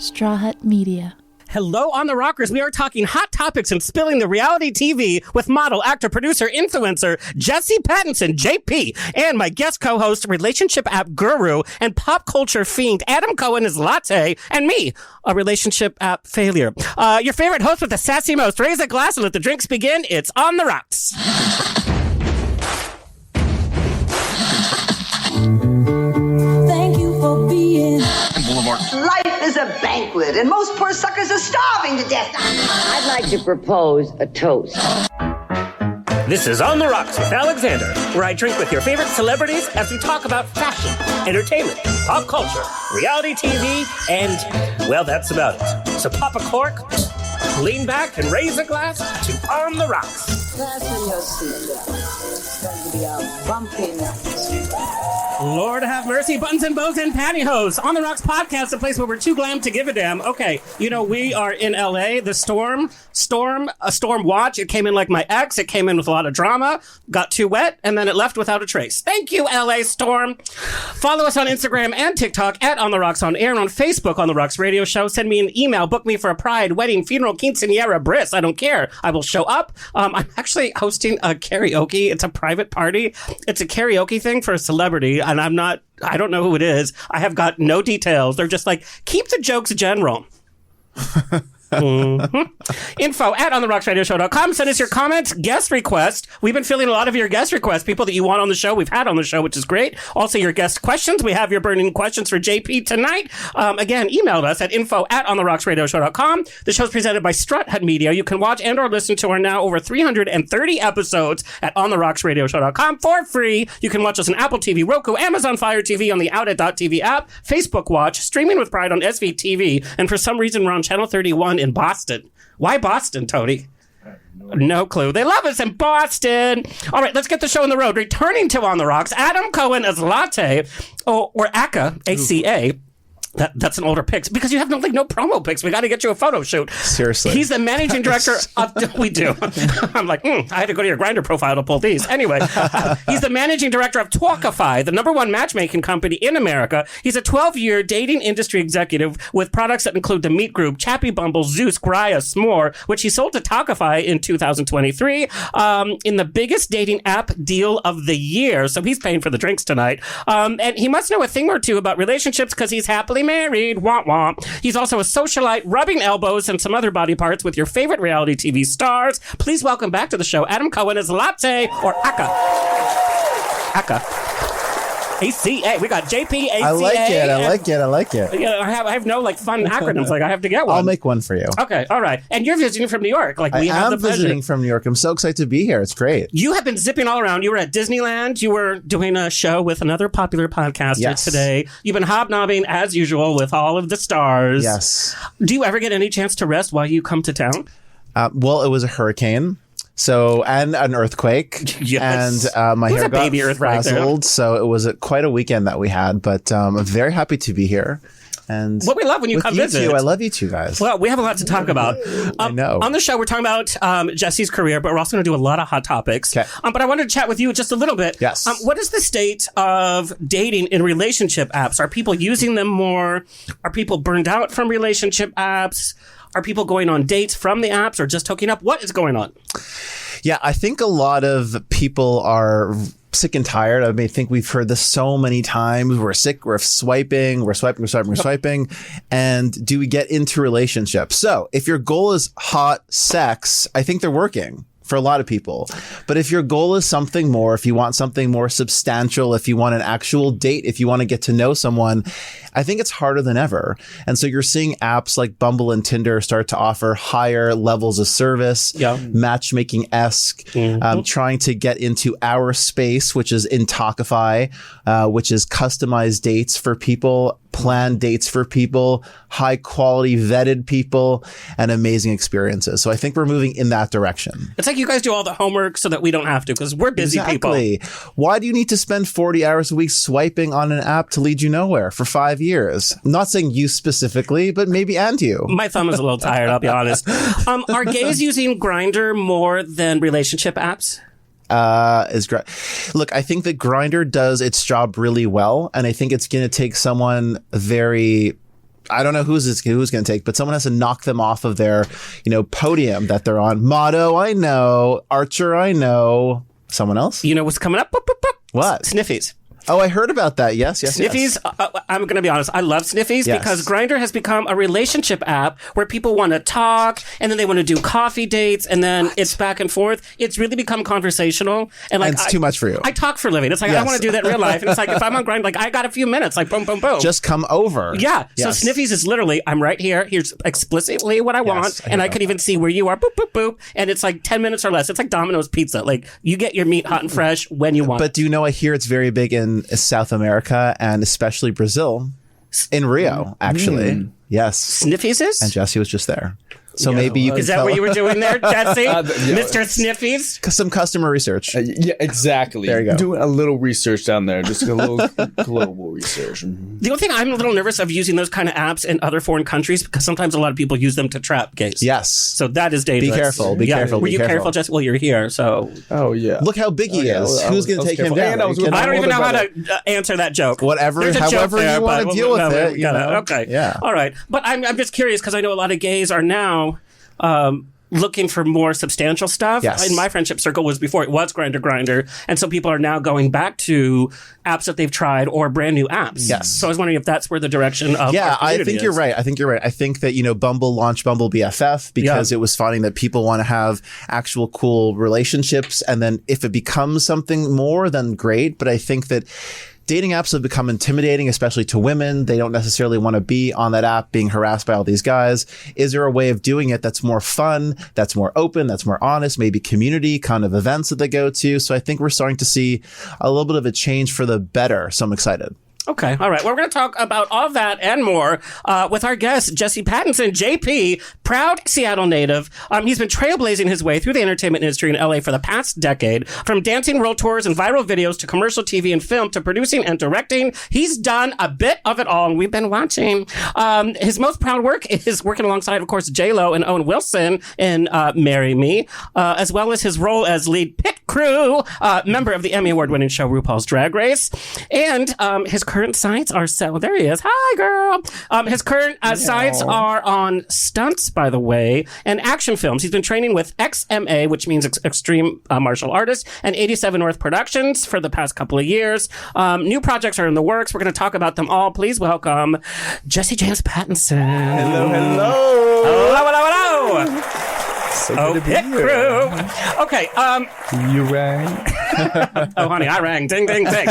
Straw Hut Media. Hello on the Rockers. We are talking hot topics and spilling the reality TV with model, actor, producer, influencer, Jesse Pattison, JP, and my guest co-host, relationship app guru, and pop culture fiend, Adam Cohen-Asl, and me, a relationship app failure. Your favorite host with the sassy most. Raise a glass and let the drinks begin. It's On the Rocks. Thank you for being Boulevard. Life is a banquet, and most poor suckers are starving to death. I'd like to propose a toast. This is On the Rocks with Alexander, where I drink with your favorite celebrities as we talk about fashion, entertainment, pop culture, reality TV, and, well, that's about it. So pop a cork, lean back, and raise a glass to On the Rocks. fasten your seatbelt. It's going to be a bumpy night. Lord have mercy, buttons and bows and pantyhose. On the Rocks podcast, a place where we're too glam to give a damn. Okay, you know, we are in LA. The storm watch. It came in like my ex. It came in with a lot of drama, got too wet, and then it left without a trace. Thank you, LA Storm. Follow us on Instagram and TikTok at On the Rocks on Air, and on Facebook, On the Rocks Radio Show. Send me an email. Book me for a pride, wedding, funeral, quinceañera, bris. I don't care. I will show up. I'm actually hosting a karaoke. It's a private party. It's a karaoke thing for a celebrity, and I don't know who it is. I have got no details. They're just like, keep the jokes general. Info at ontherocksradioshow.com. Send us your comments, guest requests. We've been filling a lot of your guest requests, people that you want on the show, we've had on the show, which is great. Also your guest questions. We have your burning questions for JP tonight. Again, email us at info at ontherocksradioshow.com. The show's presented by Straw Hut Media. You can watch and or listen to our now over 330 episodes at ontherocksradioshow.com for free. You can watch us on Apple TV, Roku, Amazon Fire TV, on the Outlet.tv app, Facebook Watch, streaming with Pride on SVTV, and for some reason we're on Channel 31 in Boston. Why Boston, Tony? No clue. They love us in Boston. All right, let's get the show on the road. Returning to On the Rocks, Adam Cohen-Asl, or ACA, A-C-A. That's an older pics because you have no promo pics. We got to get you a photo shoot. Seriously. He's the managing director of, we do. I'm like, I had to go to your Grindr profile to pull these. Anyway, he's the managing director of Talkify, the #1 matchmaking company in America. He's a 12-year dating industry executive with products that include the Meet Group, Chappy Bumble, Zeus, Graya, S'more, which he sold to Talkify in 2023 in the biggest dating app deal of the year. So he's paying for the drinks tonight. And he must know a thing or two about relationships because he's happily married. Womp womp. He's also a socialite, rubbing elbows and some other body parts with your favorite reality TV stars. Please welcome back to the show, Adam Cohen-Asl, or ACA. ACA. ACA. We got JP, ACA. I like it. Yeah, I have no fun acronyms. I have to get one. I'll make one for you. Okay, all right. And you're visiting from New York. I am visiting from New York. I'm so excited to be here. It's great. You have been zipping all around. You were at Disneyland. You were doing a show with another popular podcaster today. You've been hobnobbing, as usual, with all of the stars. Yes. Do you ever get any chance to rest while you come to town? Well, it was a hurricane. And an earthquake. Yes. And my hair got frazzled. So it was quite a weekend that we had. But I'm very happy to be here. And what we love when you come visit. I love you two guys. Well, we have a lot to talk about. I know. On the show, we're talking about Jesse's career, but we're also going to do a lot of hot topics. Okay. But I wanted to chat with you just a little bit. Yes. What is the state of dating in relationship apps? Are people using them more? Are people burned out from relationship apps? Are people going on dates from the apps or just hooking up? What is going on? Yeah, I think a lot of people are sick and tired. I think we've heard this so many times. We're sick. We're swiping. And do we get into relationships? So if your goal is hot sex, I think they're working for a lot of people. But if your goal is something more, if you want something more substantial, if you want an actual date, if you want to get to know someone, I think it's harder than ever. And so you're seeing apps like Bumble and Tinder start to offer higher levels of service, matchmaking-esque, trying to get into our space, which is in Talkify, which is customized dates for people, planned dates for people, high quality vetted people, and amazing experiences. So I think we're moving in that direction. It's like you guys do all the homework so that we don't have to because we're busy people. Why do you need to spend 40 hours a week swiping on an app to lead you nowhere for 5 years? I'm not saying you specifically, but maybe and you. My thumb is a little tired, I'll be honest. Are gays using Grindr more than relationship apps? Look, I think that Grindr does its job really well, and I think it's going to take someone very I don't know who's going to take, but someone has to knock them off of their, podium that they're on. Motto, I know. Archer, I know. Someone else? You know what's coming up? Boop, boop, boop. What? Sniffies. Oh, I heard about that. Yes. Sniffies, I'm going to be honest. I love Sniffies because Grindr has become a relationship app where people want to talk and then they want to do coffee dates and then it's back and forth. It's really become conversational. And it's too much for you. I talk for a living. It's like, I want to do that in real life. And it's like, if I'm on Grindr, like I got a few minutes, like boom, boom, boom. Just come over. Yeah. Yes. So Sniffies is literally, I'm right here. Here's explicitly what I want. And I could even see where you are. Boop, boop, boop. And it's like 10 minutes or less. It's like Domino's pizza. Like you get your meat hot and fresh when you want it. But do you know, I hear it's very big in South America and especially Brazil, in Rio, actually. Yes. Sniffies is? And Jesse was just there. So maybe you can Is that what you were doing there, Jesse? Mr. Sniffies? Some customer research. Yeah, exactly. There you go. Doing a little research down there, just a little global research. The only thing I'm a little nervous of using those kind of apps in other foreign countries because sometimes a lot of people use them to trap gays. Yes. So that is dangerous. Be careful. Be careful. Were be you careful. careful, Jesse? Well, you're here, so. Oh, yeah. Look how big he is. Who's going to take him careful. down? And I was Are you with kidding? I don't even know how about to answer that joke. Whatever, There's a joke however there, you want to but deal with it. we gotta- Okay. Yeah. All right. But I'm just curious because I know a lot of gays are now looking for more substantial stuff. Yes. In my friendship circle was before it was Grindr. And so people are now going back to apps that they've tried or brand new apps. Yes. So I was wondering if that's where the direction of Yeah, our I community think you're is. right. I think that, Bumble launched Bumble BFF because it was finding that people want to have actual cool relationships. And then if it becomes something more, then great. But I think that dating apps have become intimidating, especially to women. They don't necessarily want to be on that app being harassed by all these guys. Is there a way of doing it that's more fun, that's more open, that's more honest, maybe community kind of events that they go to? So I think we're starting to see a little bit of a change for the better. So I'm excited. Okay. All right. Well, we're going to talk about all that and more with our guest, Jesse Pattison, JP, proud Seattle native. He's been trailblazing his way through the entertainment industry in LA for the past decade. From dancing world tours and viral videos to commercial TV and film to producing and directing, he's done a bit of it all, and we've been watching. His most proud work is working alongside, of course, J-Lo and Owen Wilson in Marry Me, as well as his role as lead pit crew, member of the Emmy Award-winning show RuPaul's Drag Race. And his current sites are there he is. Hi, girl. His current sites are on stunts, by the way, and action films. He's been training with XMA, which means Extreme Martial Artists, and 87 North Productions for the past couple of years. New projects are in the works. We're going to talk about them all. Please welcome Jesse James Pattinson. Hello. Hello, hello, hello. So Pit crew. Okay. You rang. Oh, honey, I rang. Ding, ding, ding.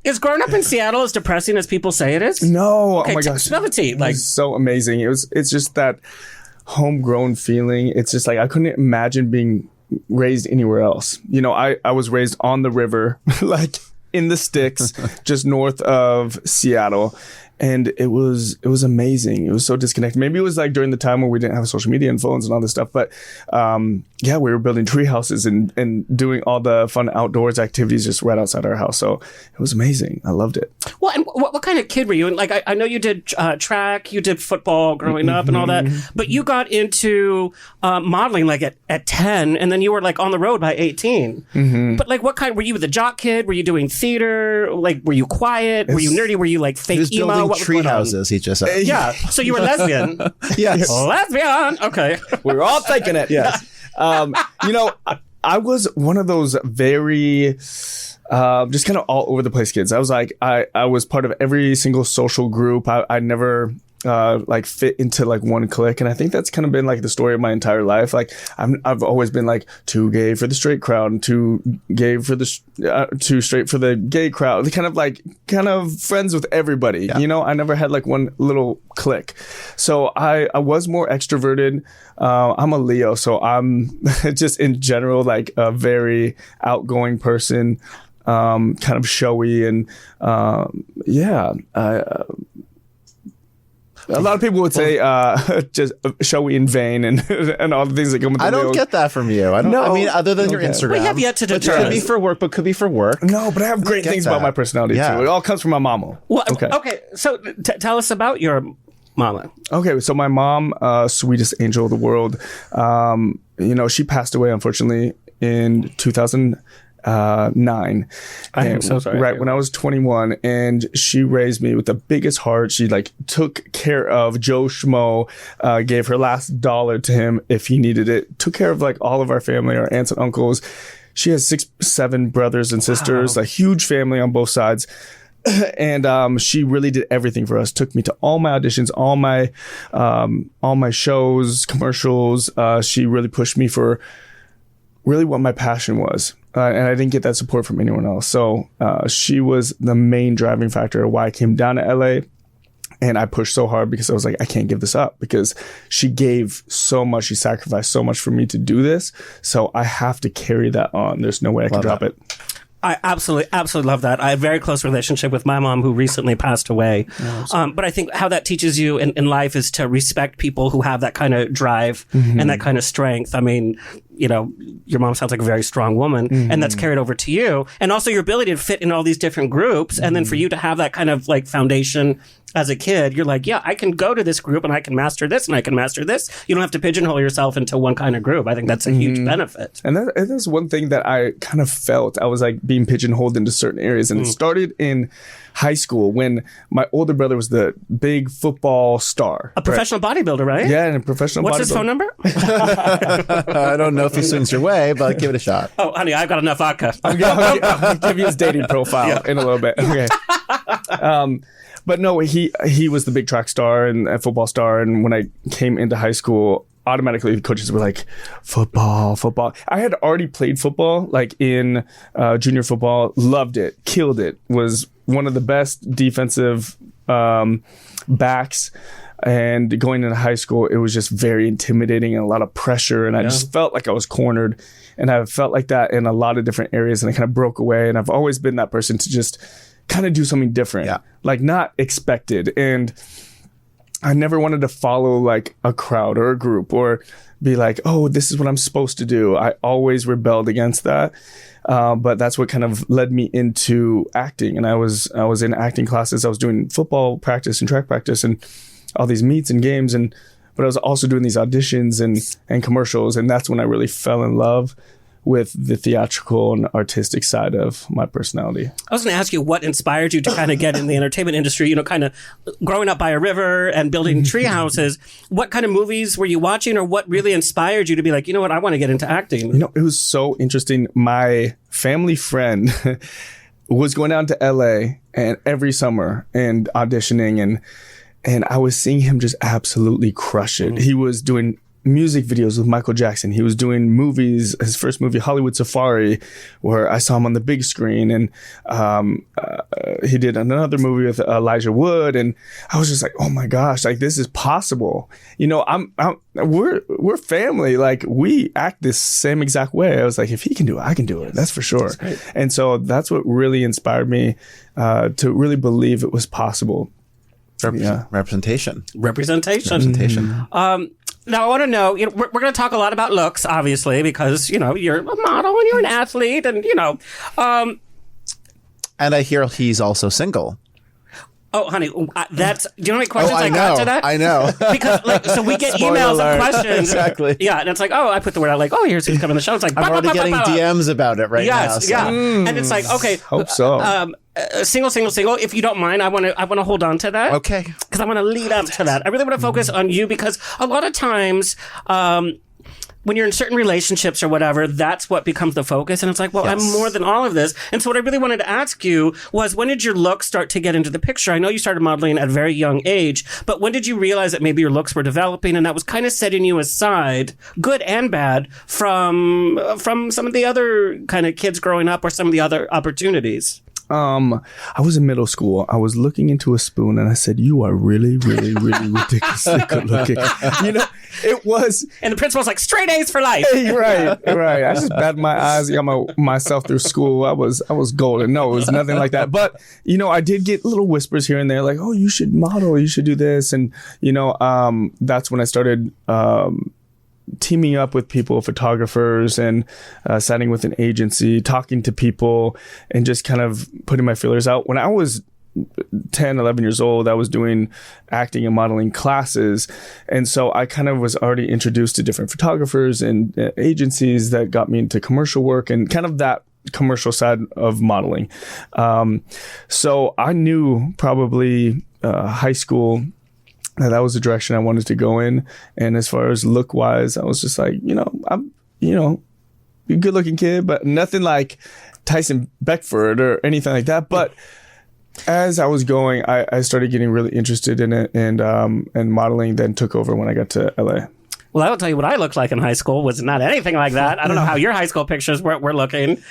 Is growing up in Seattle as depressing as people say it is? No. Okay, oh my gosh. Spill the tea. Like, It's so amazing. It's just that homegrown feeling. It's just like I couldn't imagine being raised anywhere else. I was raised on the river, like in the sticks, just north of Seattle. And it was amazing. It was so disconnected. Maybe it was like during the time when we didn't have social media and phones and all this stuff. But we were building tree houses and doing all the fun outdoors activities just right outside our house. So it was amazing. I loved it. well, and what kind of kid were you? And like, I know you did track, you did football growing up and all that, but you got into modeling like at 10, and then you were like on the road by 18. But like, what kind, were you the jock kid? Were you doing theater? Like, were you quiet? Were you nerdy? Were you like He fake was emo? building What was tree going on? houses, he just said. Yeah. So you were lesbian. Yes. Lesbian. Okay. We were all thinking it. Yes. I was one of those very just kind of all over the place kids. I was like, I was part of every single social group. I never like fit into like one clique, and I think that's kind of been like the story of my entire life. Like I've always been like too gay for the straight crowd and too gay for the too straight for the gay crowd. Kind of friends with everybody. Yeah. I never had like one little clique. So I was more extroverted. I'm a Leo, so I'm just in general like a very outgoing person, kind of showy, and a lot of people would say just showy and vain and all the things that come with the I don't Leo. get that from you. I mean, other than your Okay. Instagram. We have yet to Which determine. could be for work, but could be for work. No, but I have great get things about that. my personality Yeah. too. It all comes from my mama. Well, okay. So tell us about your mama. Okay, so my mom, sweetest angel of the world, she passed away unfortunately in 2000. 9. I am so sorry. Right when I was 21, and she raised me with the biggest heart. She like took care of Joe Schmo, gave her last dollar to him if he needed it. Took care of like all of our family, our aunts and uncles. She has 7 brothers and sisters, a huge family on both sides. And she really did everything for us. Took me to all my auditions, all my shows, commercials. She really pushed me for really what my passion was. And I didn't get that support from anyone else. So she was the main driving factor of why I came down to LA. And I pushed so hard because I was like, I can't give this up, because she gave so much. She sacrificed so much for me to do this. So I have to carry that on. There's no way I can drop it. I absolutely love that. I have a very close relationship with my mom, who recently passed away. But I think how that teaches you in life is to respect people who have that kind of drive and that kind of strength. I mean, you know, your mom sounds like a very strong woman, and that's carried over to you. And also your ability to fit in all these different groups. And then for you to have that kind of like foundation as a kid, you're like, yeah, I can go to this group and I can master this and I can master this. You don't have to pigeonhole yourself into one kind of group. I think that's a huge benefit. And that's one thing that I kind of felt. I was like being pigeonholed into certain areas. And it started in high school when my older brother was the big football star. A professional bodybuilder, right? Yeah, and a professional What's bodybuilder. his phone number? I don't know if he swings your way, but give it a shot. Oh, honey, I've got enough vodka. I'll give you his dating profile in a little bit. Okay. But no, he was the big track star and a football star. And when I came into high school, automatically the coaches were like, football. I had already played football, like in junior football, loved it, killed it, was one of the best defensive backs. And going into high school, it was just very intimidating and a lot of pressure. And I just felt like I was cornered. And I felt like that in a lot of different areas. And I kind of broke away. And I've always been that person to just kind of do something different, like not expected. And I never wanted to follow like a crowd or a group or be like, oh, this is what I'm supposed to do. I always rebelled against that. But that's what kind of led me into acting. And I was in acting classes. I was doing football practice and track practice and all these meets and games. But I was also doing these auditions and commercials. And that's when I really fell in love with the theatrical and artistic side of my personality. I was going to ask you what inspired you to kind of get in the entertainment industry, you know, kind of growing up by a river and building tree houses. What kind of movies were you watching, or what really inspired you to be like, you know what, I want to get into acting? You know, it was so interesting. My family friend was going down to LA and every summer and auditioning, and I was seeing him just absolutely crush it. He was doing music videos with Michael Jackson. He was doing movies, his first movie, Hollywood Safari, where I saw him on the big screen. And he did another movie with Elijah Wood. And I was just like, oh my gosh, like this is possible. You know, we're family. Like we act this same exact way. I was like, if he can do it, I can do it. That's for sure. That's and so that's what really inspired me to really believe it was possible. Representation. Now, I want to know, you know, we're going to talk a lot about looks, obviously, because, you know, you're a model and you're an athlete and, you know. And I hear he's also single. Oh, honey, that's, do you know how many questions I got to that? I know. Because, like, so we get emails and questions. Exactly. Yeah, and it's like, oh, I put the word out, like, oh, here's who's coming on the show. It's like, I'm already getting DMs about it right now. Yes, yeah. And it's like, okay. Hope so. Single. If you don't mind, I want to hold on to that. Okay. Because I want to lead up to that. I really want to focus on you, because a lot of times, when you're in certain relationships or whatever, that's what becomes the focus. And it's like, well, I'm more than all of this. And so what I really wanted to ask you was, when did your looks start to get into the picture? I know you started modeling at a very young age, but when did you realize that maybe your looks were developing and that was kind of setting you aside, good and bad, from some of the other kind of kids growing up or some of the other opportunities? I was in middle school. I was looking into a spoon and I said, you are really, really, really ridiculously good looking. You know, it was. And the principal's like, straight A's for life. Right. I just batted my eyes, got myself through school. I was golden. No, it was nothing like that. But, you know, I did get little whispers here and there like, oh, you should model, you should do this. And, you know, that's when I started, teaming up with people, photographers, and signing with an agency, talking to people, and just kind of putting my feelers out. When I was 10, 11 years old, I was doing acting and modeling classes. And so I kind of was already introduced to different photographers and agencies that got me into commercial work. And kind of that commercial side of modeling. So I knew probably high school that was the direction I wanted to go in. And as far as look wise, I was just like, I'm, a good looking kid, but nothing like Tyson Beckford or anything like that. But as I was going, I started getting really interested in it, and modeling then took over when I got to LA. Well, I will tell you what I looked like in high school was not anything like that. I don't know how your high school pictures were looking.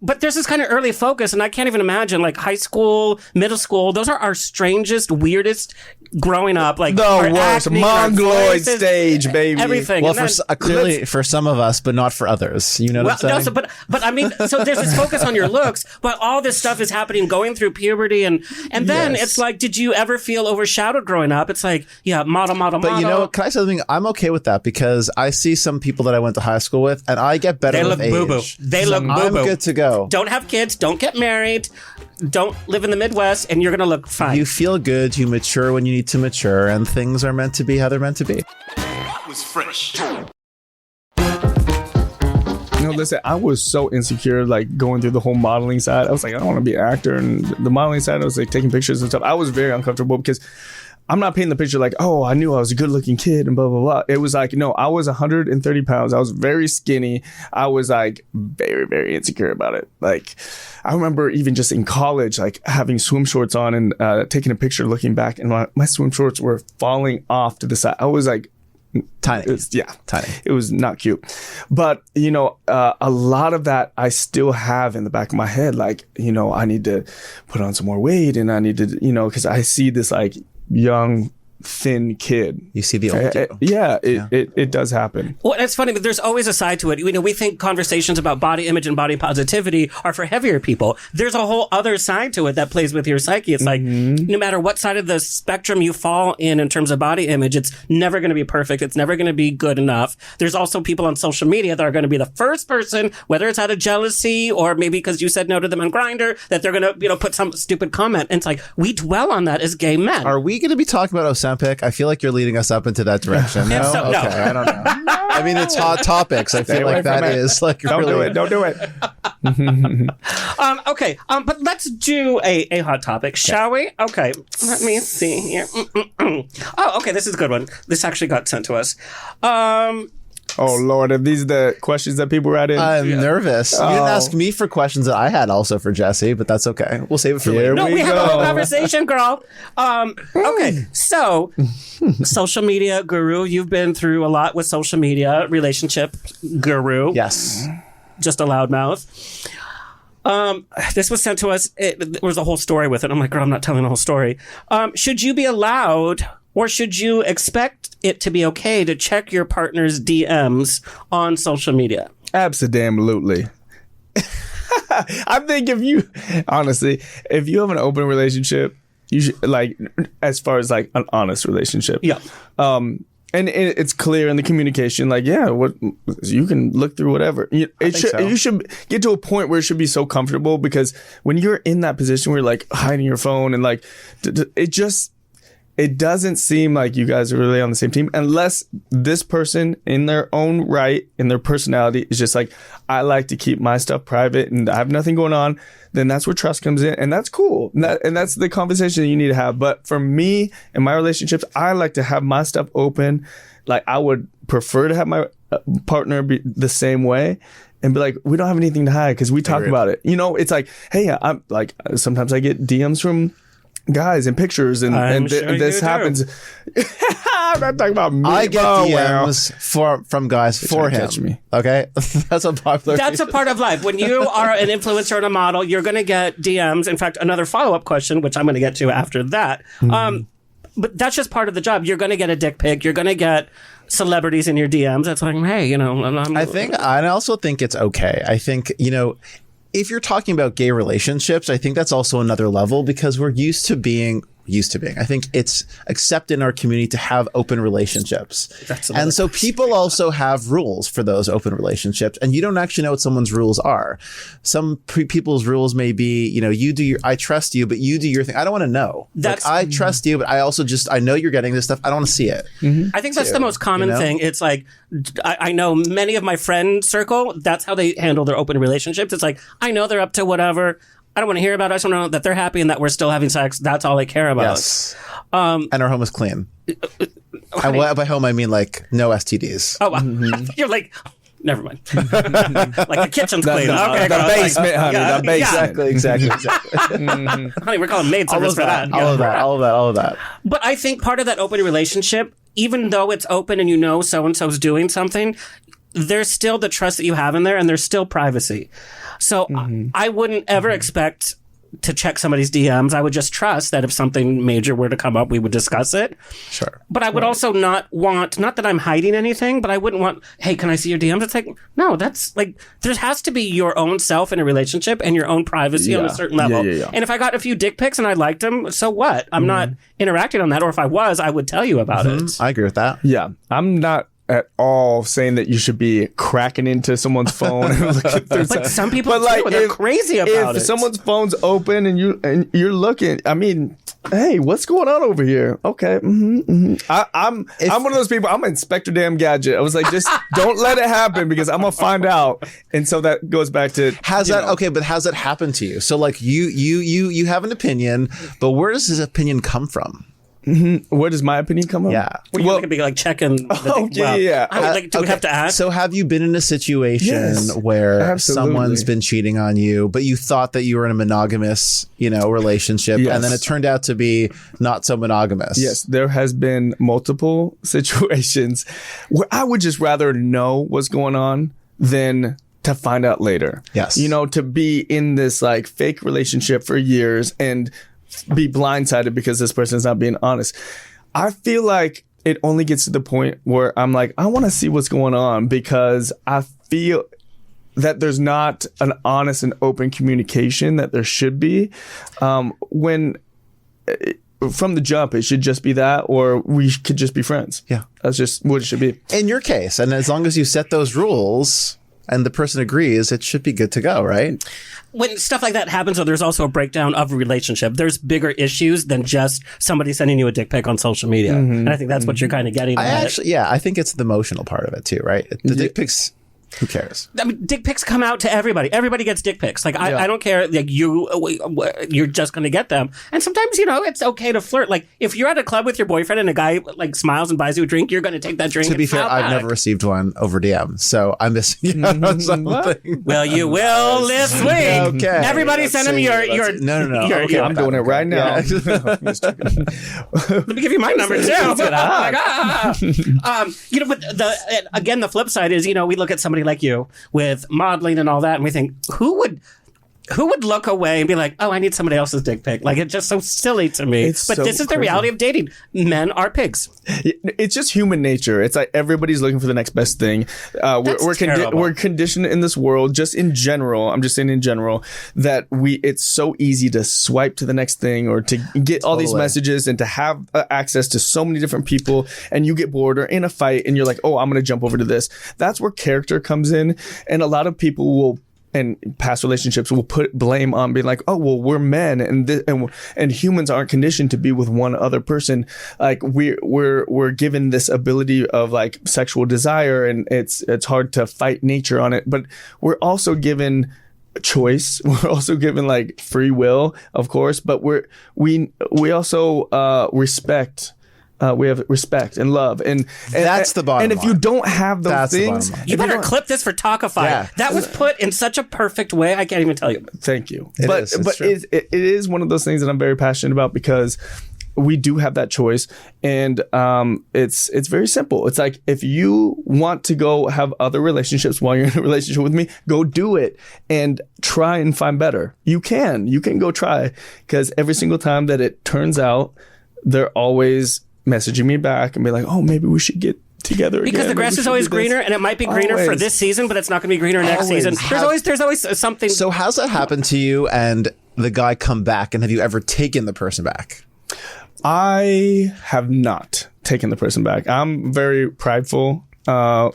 But there's this kind of early focus, and I can't even imagine, like, high school, middle school. Those are our strangest, weirdest growing up. Like, the worst mongoloid stage, baby. Everything. Well, clearly for some of us, but not for others. You know what I'm saying? No, but I mean, so there's this focus on your looks, but all this stuff is happening going through puberty, and then it's like, did you ever feel overshadowed growing up? It's like, yeah, model. But you know what? Can I say something? I'm okay with that because I see some people that I went to high school with, and I get better with age. They look boo-boo. They look boo-boo. I'm good to go. Don't have kids. Don't get married. Don't live in the Midwest, and you're going to look fine. You feel good. You mature when you need to mature, and things are meant to be how they're meant to be. That was fresh. Listen, I was so insecure, like going through the whole modeling side. I was like, I don't want to be an actor. And the modeling side, I was like taking pictures and stuff. I was very uncomfortable because I'm not painting the picture like, oh, I knew I was a good looking kid and blah, blah, blah. It was like, no, I was 130 pounds. I was very skinny. I was like very, very insecure about it. Like, I remember even just in college, like having swim shorts on and taking a picture looking back, and my swim shorts were falling off to the side. I was like, tiny. Tiny. It was not cute. But, a lot of that I still have in the back of my head. Like, I need to put on some more weight, and I need to, because I see this like young, thin kid. You see the old it does happen. Well, it's funny, but there's always a side to it. We think conversations about body image and body positivity are for heavier people. There's a whole other side to it that plays with your psyche. It's like, no matter what side of the spectrum you fall in terms of body image, it's never going to be perfect. It's never going to be good enough. There's also people on social media that are going to be the first person, whether it's out of jealousy or maybe because you said no to them on Grindr, that they're going to, put some stupid comment. And it's like, we dwell on that as gay men. Are we going to be talking about Ozempic? I feel like you're leading us up into that direction. No? So, no. Okay, I don't know. I mean, it's hot topics. I feel like that is like Don't do it. Okay. But let's do a hot topic, shall we? Okay. Let me see here. Oh, okay. This is a good one. This actually got sent to us. Oh, Lord. Are these the questions that people write in? I'm nervous. You didn't ask me for questions that I had also for Jesse, but that's okay. We'll save it for later. No, we have a whole conversation, girl. Okay. So, social media guru, you've been through a lot with social media. Relationship guru. Yes. Just a loudmouth. This was sent to us. There was a whole story with it. I'm like, girl, I'm not telling the whole story. Should you be allowed, or should you expect it to be okay to check your partner's DMs on social media? Absolutely. I think if you have an open relationship, you should, like, as far as like an honest relationship. Yeah. And it's clear in the communication, like, what you can look through whatever. You should get to a point where it should be so comfortable, because when you're in that position where you're like hiding your phone and like, it doesn't seem like you guys are really on the same team, unless this person in their own right, in their personality, is just like, I like to keep my stuff private and I have nothing going on. Then that's where trust comes in, and that's cool. And that's the conversation you need to have. But for me and my relationships, I like to have my stuff open. Like, I would prefer to have my partner be the same way and be like, we don't have anything to hide because we talk about it. It's like, hey, I'm like, sometimes I get DMs from guys and pictures and this happens. I'm not talking about me. I get DMs from guys for him. Me. Okay, that's a popular. That's a part of life. When you are an influencer and a model, you're going to get DMs. In fact, another follow-up question, which I'm going to get to after that. But that's just part of the job. You're going to get a dick pic. You're going to get celebrities in your DMs. That's like, hey, I also think it's okay. I think, if you're talking about gay relationships, I think that's also another level, because we're used to being used to being. I think it's accepted in our community to have open relationships. And so people also have rules for those open relationships, and you don't actually know what someone's rules are. Some people's rules may be, you know, I trust you, but you do your thing. I don't want to know. I trust you, but I know you're getting this stuff. I don't want to see it. I think that's the most common thing. It's like, I know many of my friend circle, that's how they handle their open relationships. It's like, I know they're up to whatever. I don't want to hear about it. I just want to know that they're happy and that we're still having sex. That's all I care about. Yes. And our home is clean. And by home, I mean like no STDs. Oh, you're like, never mind. Like the kitchen's clean. Okay, the basement, honey. The basement. Exactly. Honey, we're calling maid service for that. All of that. But I think part of that open relationship, even though it's open and you know so-and-so's doing something, there's still the trust that you have in there, and there's still privacy. So I wouldn't ever expect to check somebody's DMs. I would just trust that if something major were to come up, we would discuss it. Sure. But I would also not that I'm hiding anything, but I wouldn't want, hey, can I see your DMs? It's like, no, that's like, there has to be your own self in a relationship and your own privacy on a certain level. Yeah. And if I got a few dick pics and I liked them, so what? I'm not interacting on that. Or if I was, I would tell you about it. I agree with that. Yeah. I'm not at all saying that you should be cracking into someone's phone and looking through. But some people do. They're crazy about it. If someone's phone's open and you're looking, I mean, hey, what's going on over here? Okay, I'm one of those people. I'm Inspector Damn Gadget. I was like, just don't let it happen because I'm gonna find out. And so that goes back to but has that happened to you? So like you have an opinion, but where does this opinion come from? Where does my opinion come from? Yeah. Well, could be like checking. Do we have to ask? So have you been in a situation where someone's been cheating on you, but you thought that you were in a monogamous, relationship, and then it turned out to be not so monogamous? Yes, there has been multiple situations where I would just rather know what's going on than to find out later. Yes. To be in this like fake relationship for years and be blindsided because this person's not being honest. I feel like it only gets to the point where I'm like, I want to see what's going on because I feel that there's not an honest and open communication that there should be. When from the jump, it should just be that, or we could just be friends. Yeah. That's just what it should be. In your case, and as long as you set those rules and the person agrees, it should be good to go, right? When stuff like that happens, though, there's also a breakdown of a relationship. There's bigger issues than just somebody sending you a dick pic on social media. And I think that's what you're kind of getting at. I think it's the emotional part of it too, right? The dick pics, who cares? I mean, dick pics come out to everybody. Everybody gets dick pics. Like, I don't care. Like, you're just going to get them. And sometimes, it's okay to flirt. Like, if you're at a club with your boyfriend and a guy, like, smiles and buys you a drink, you're going to take that drink. To be fair, I've never received one over DM, so I'm missing out on something. Well, you will this week. Okay. Everybody send him your... No. Okay, I'm doing it right now. Let me give you my number, too. Oh, my God. But the flip side is, we look at somebody like you with modeling and all that, and we think, who would look away and be like, oh, I need somebody else's dick pic? Like, it's just so silly to me. But this is the reality of dating. Men are pigs. It's just human nature. It's like everybody's looking for the next best thing. We're conditioned in this world, just in general. I'm just saying in general, that it's so easy to swipe to the next thing or to get all these messages and to have access to so many different people, and you get bored or in a fight and you're like, oh, I'm going to jump over to this. That's where character comes in. And a lot of people will, and past relationships will put blame on being like, oh, well, we're men and humans aren't conditioned to be with one other person. Like we're given this ability of like sexual desire, and it's hard to fight nature on it. But we're also given choice. We're also given like free will, of course, but we also respect. We have respect and love, and that's the bottom line. And if you don't have those things, you better clip this for Talkify. Yeah. That was put in such a perfect way. I can't even tell you. Thank you. But it is one of those things that I'm very passionate about because we do have that choice, and it's very simple. It's like, if you want to go have other relationships while you're in a relationship with me, go do it and try and find better. You can go try, because every single time that it turns out, they're always messaging me back and be like, oh, maybe we should get together because again. The grass is always greener, and it might be greener for this season, but it's not going to be greener next season. There's always something. So how's that happened to you and the guy come back, and have you ever taken the person back? I have not taken the person back. I'm very prideful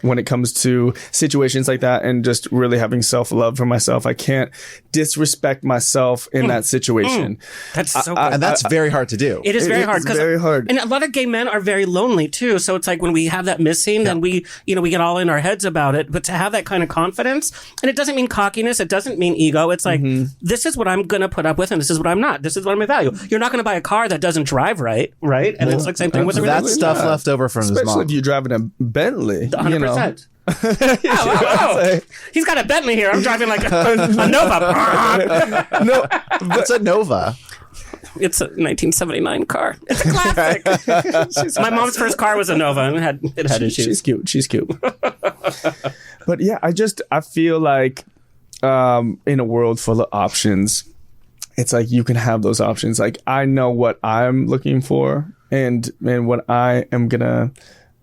when it comes to situations like that, and just really having self-love for myself. I can't disrespect myself in that situation. That's so good. And that's very hard to do. It is very hard. It's very hard. And a lot of gay men are very lonely too. So it's like when we have that missing, then we get all in our heads about it. But to have that kind of confidence, and it doesn't mean cockiness, it doesn't mean ego. It's like, this is what I'm going to put up with, and this is what I'm not. This is what I'm going to value. You're not going to buy a car that doesn't drive right? And it's like same thing with that stuff left over from his mom. Especially if you're driving a Bentley. 100%. He's got a Bentley here. I'm driving like a Nova. No, What's a Nova? It's a 1979 car. It's a classic. My mom's first car was a Nova, and it had issues. She's cute. But yeah, I feel like in a world full of options, it's like you can have those options. Like, I know what I'm looking for and what I am gonna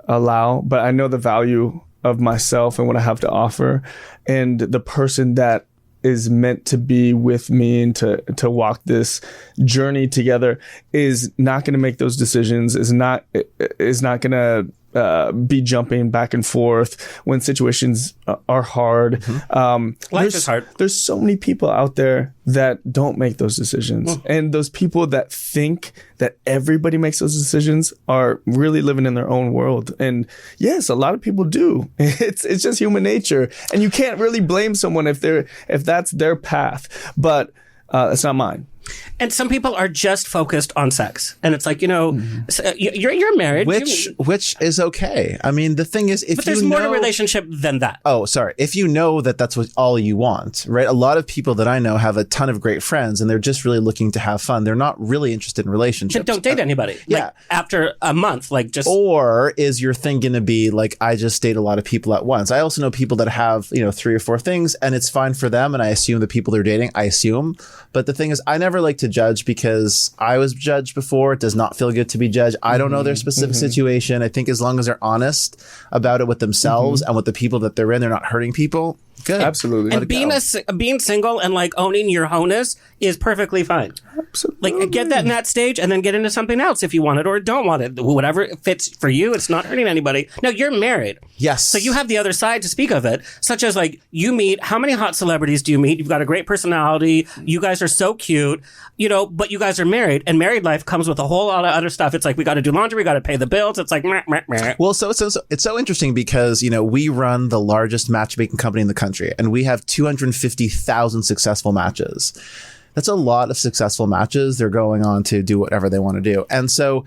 allow, but I know the value of myself and what I have to offer, and the person that is meant to be with me and to walk this journey together is not going to make those decisions, is not going to be jumping back and forth when situations are hard. Life is hard. There's so many people out there that don't make those decisions. And those people that think that everybody makes those decisions are really living in their own world. And yes, a lot of people do. It's just human nature. And you can't really blame someone if that's their path. But it's not mine. And some people are just focused on sex, and it's like, you're married, which is okay. I mean, the thing is, but there's more to a relationship than that. Oh, sorry. If you know that that's what all you want, right? A lot of people that I know have a ton of great friends, and they're just really looking to have fun. They're not really interested in relationships. But don't date anybody. Yeah. Like, after a month, like just. Or is your thing going to be like, I just date a lot of people at once? I also know people that have 3 or 4 things, and it's fine for them. And I assume the people they're dating, But the thing is, I never like to judge because I was judged before. It does not feel good to be judged. I don't know their specific situation. I think as long as they're honest about it with themselves and with the people that they're in, they're not hurting people. Good. Absolutely. And being single and like owning your wholeness is perfectly fine. Absolutely. Like, get that in that stage and then get into something else if you want it or don't want it. Whatever fits for you. It's not hurting anybody. Now, you're married. Yes. So you have the other side to speak of it, such as like you meet, how many hot celebrities do you meet? You've got a great personality. You guys are so cute, but you guys are married, and married life comes with a whole lot of other stuff. It's like, we got to do laundry. We got to pay the bills. It's like, meh, meh, meh. Well, so it's so interesting because, we run the largest matchmaking company in the country, and we have 250,000 successful matches. That's a lot of successful matches. They're going on to do whatever they want to do. And so,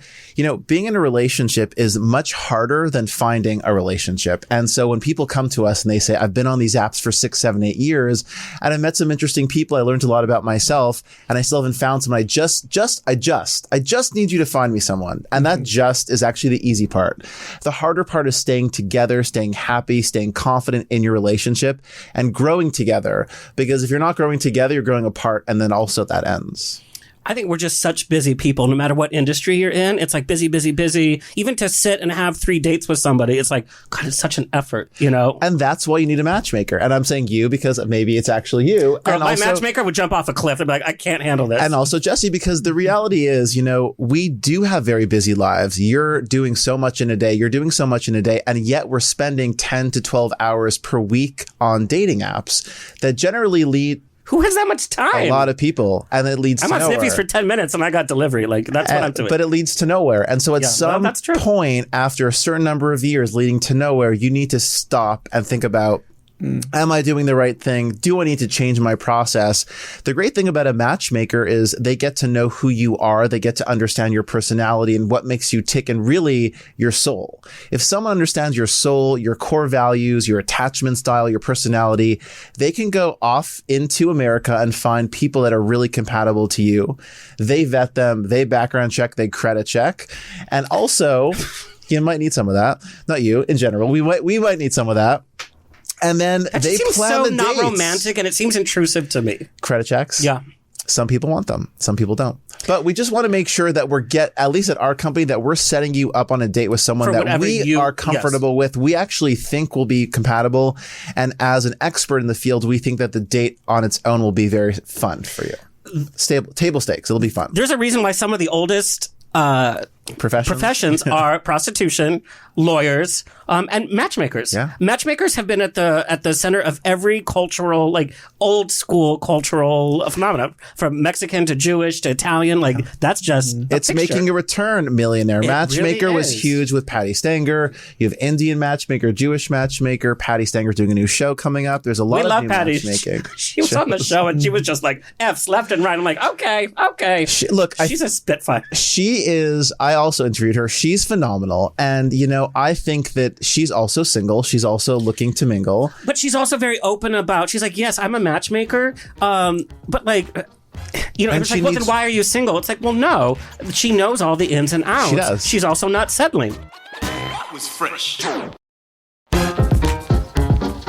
being in a relationship is much harder than finding a relationship. And so when people come to us and they say, I've been on these apps for 6, 7, 8 years, and I met some interesting people. I learned a lot about myself, and I still haven't found someone. I just need you to find me someone. And that just is actually the easy part. The harder part is staying together, staying happy, staying confident in your relationship, and growing together. Because if you're not growing together, you're growing apart, and then also that ends. I think we're just such busy people, no matter what industry you're in. It's like busy, busy, busy. Even to sit and have 3 dates with somebody, it's like, God, it's such an effort, And that's why you need a matchmaker. And I'm saying you because maybe it's actually you. Girl, and my also, matchmaker would jump off a cliff and be like, I can't handle this. And also Jesse, because the reality is, we do have very busy lives. You're doing so much in a day. You're doing so much in a day. And yet we're spending 10 to 12 hours per week on dating apps that generally lead Who has that much time? A lot of people, and it leads to nowhere. I'm on Sniffies for 10 minutes and I got delivery. Like, that's what I'm doing. But it leads to nowhere. And so at some point, after a certain number of years leading to nowhere, you need to stop and think about, am I doing the right thing? Do I need to change my process? The great thing about a matchmaker is they get to know who you are. They get to understand your personality and what makes you tick and really your soul. If someone understands your soul, your core values, your attachment style, your personality, they can go off into America and find people that are really compatible to you. They vet them, they background check, they credit check. And also, you might need some of that. Not you, in general. We might need some of that. And then they plan the dates. It seems so not romantic, and it seems intrusive to me. Credit checks? Yeah. Some people want them. Some people don't. But we just want to make sure that at least at our company, that we're setting you up on a date with someone that we are comfortable with. We actually think will be compatible. And as an expert in the field, we think that the date on its own will be very fun for you. table stakes. It'll be fun. There's a reason why some of the oldest professions are prostitution, lawyers, and matchmakers. Yeah. Matchmakers have been at the center of every cultural, like old school cultural phenomena, from Mexican to Jewish to Italian. Like that's just it's making a return. Millionaire Matchmaker really was is. huge with Patty Stanger. You have Indian Matchmaker, Jewish Matchmaker. Patty Stanger's doing a new show coming up. There's a lot We of love new Patty. matchmaking. She was on the show and she was just like F's left and right. I'm like, okay. She's a spitfire. She is. I also interviewed her. She's phenomenal. And, I think that she's also single. She's also looking to mingle. But she's also very open about, she's like, yes, I'm a matchmaker. But like, it's like, well, then why are you single? It's like, well, no, she knows all the ins and outs. She does. She's also not settling. That was fresh.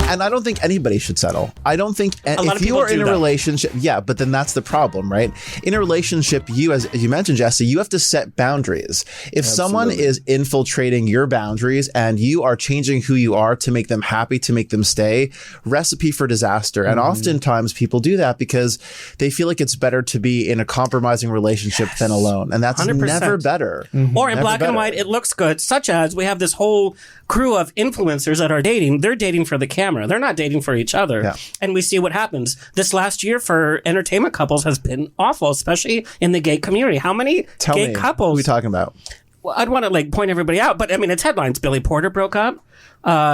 And I don't think anybody should settle. I don't think if you are in a relationship, but then that's the problem, right? In a relationship, as you mentioned, Jesse, you have to set boundaries. If someone is infiltrating your boundaries and you are changing who you are to make them happy, to make them stay, recipe for disaster. And oftentimes people do that because they feel like it's better to be in a compromising relationship than alone. And that's 100%. never better. Or in black and white, it looks good, such as we have this whole crew of influencers that are dating. They're dating for the camera. They're not dating for each other. Yeah. And we see what happens. This last year for entertainment couples has been awful, especially in the gay community. How many gay couples? Who are we talking about? Well, I'd want to point everybody out, but I mean, it's headlines. Billy Porter broke up.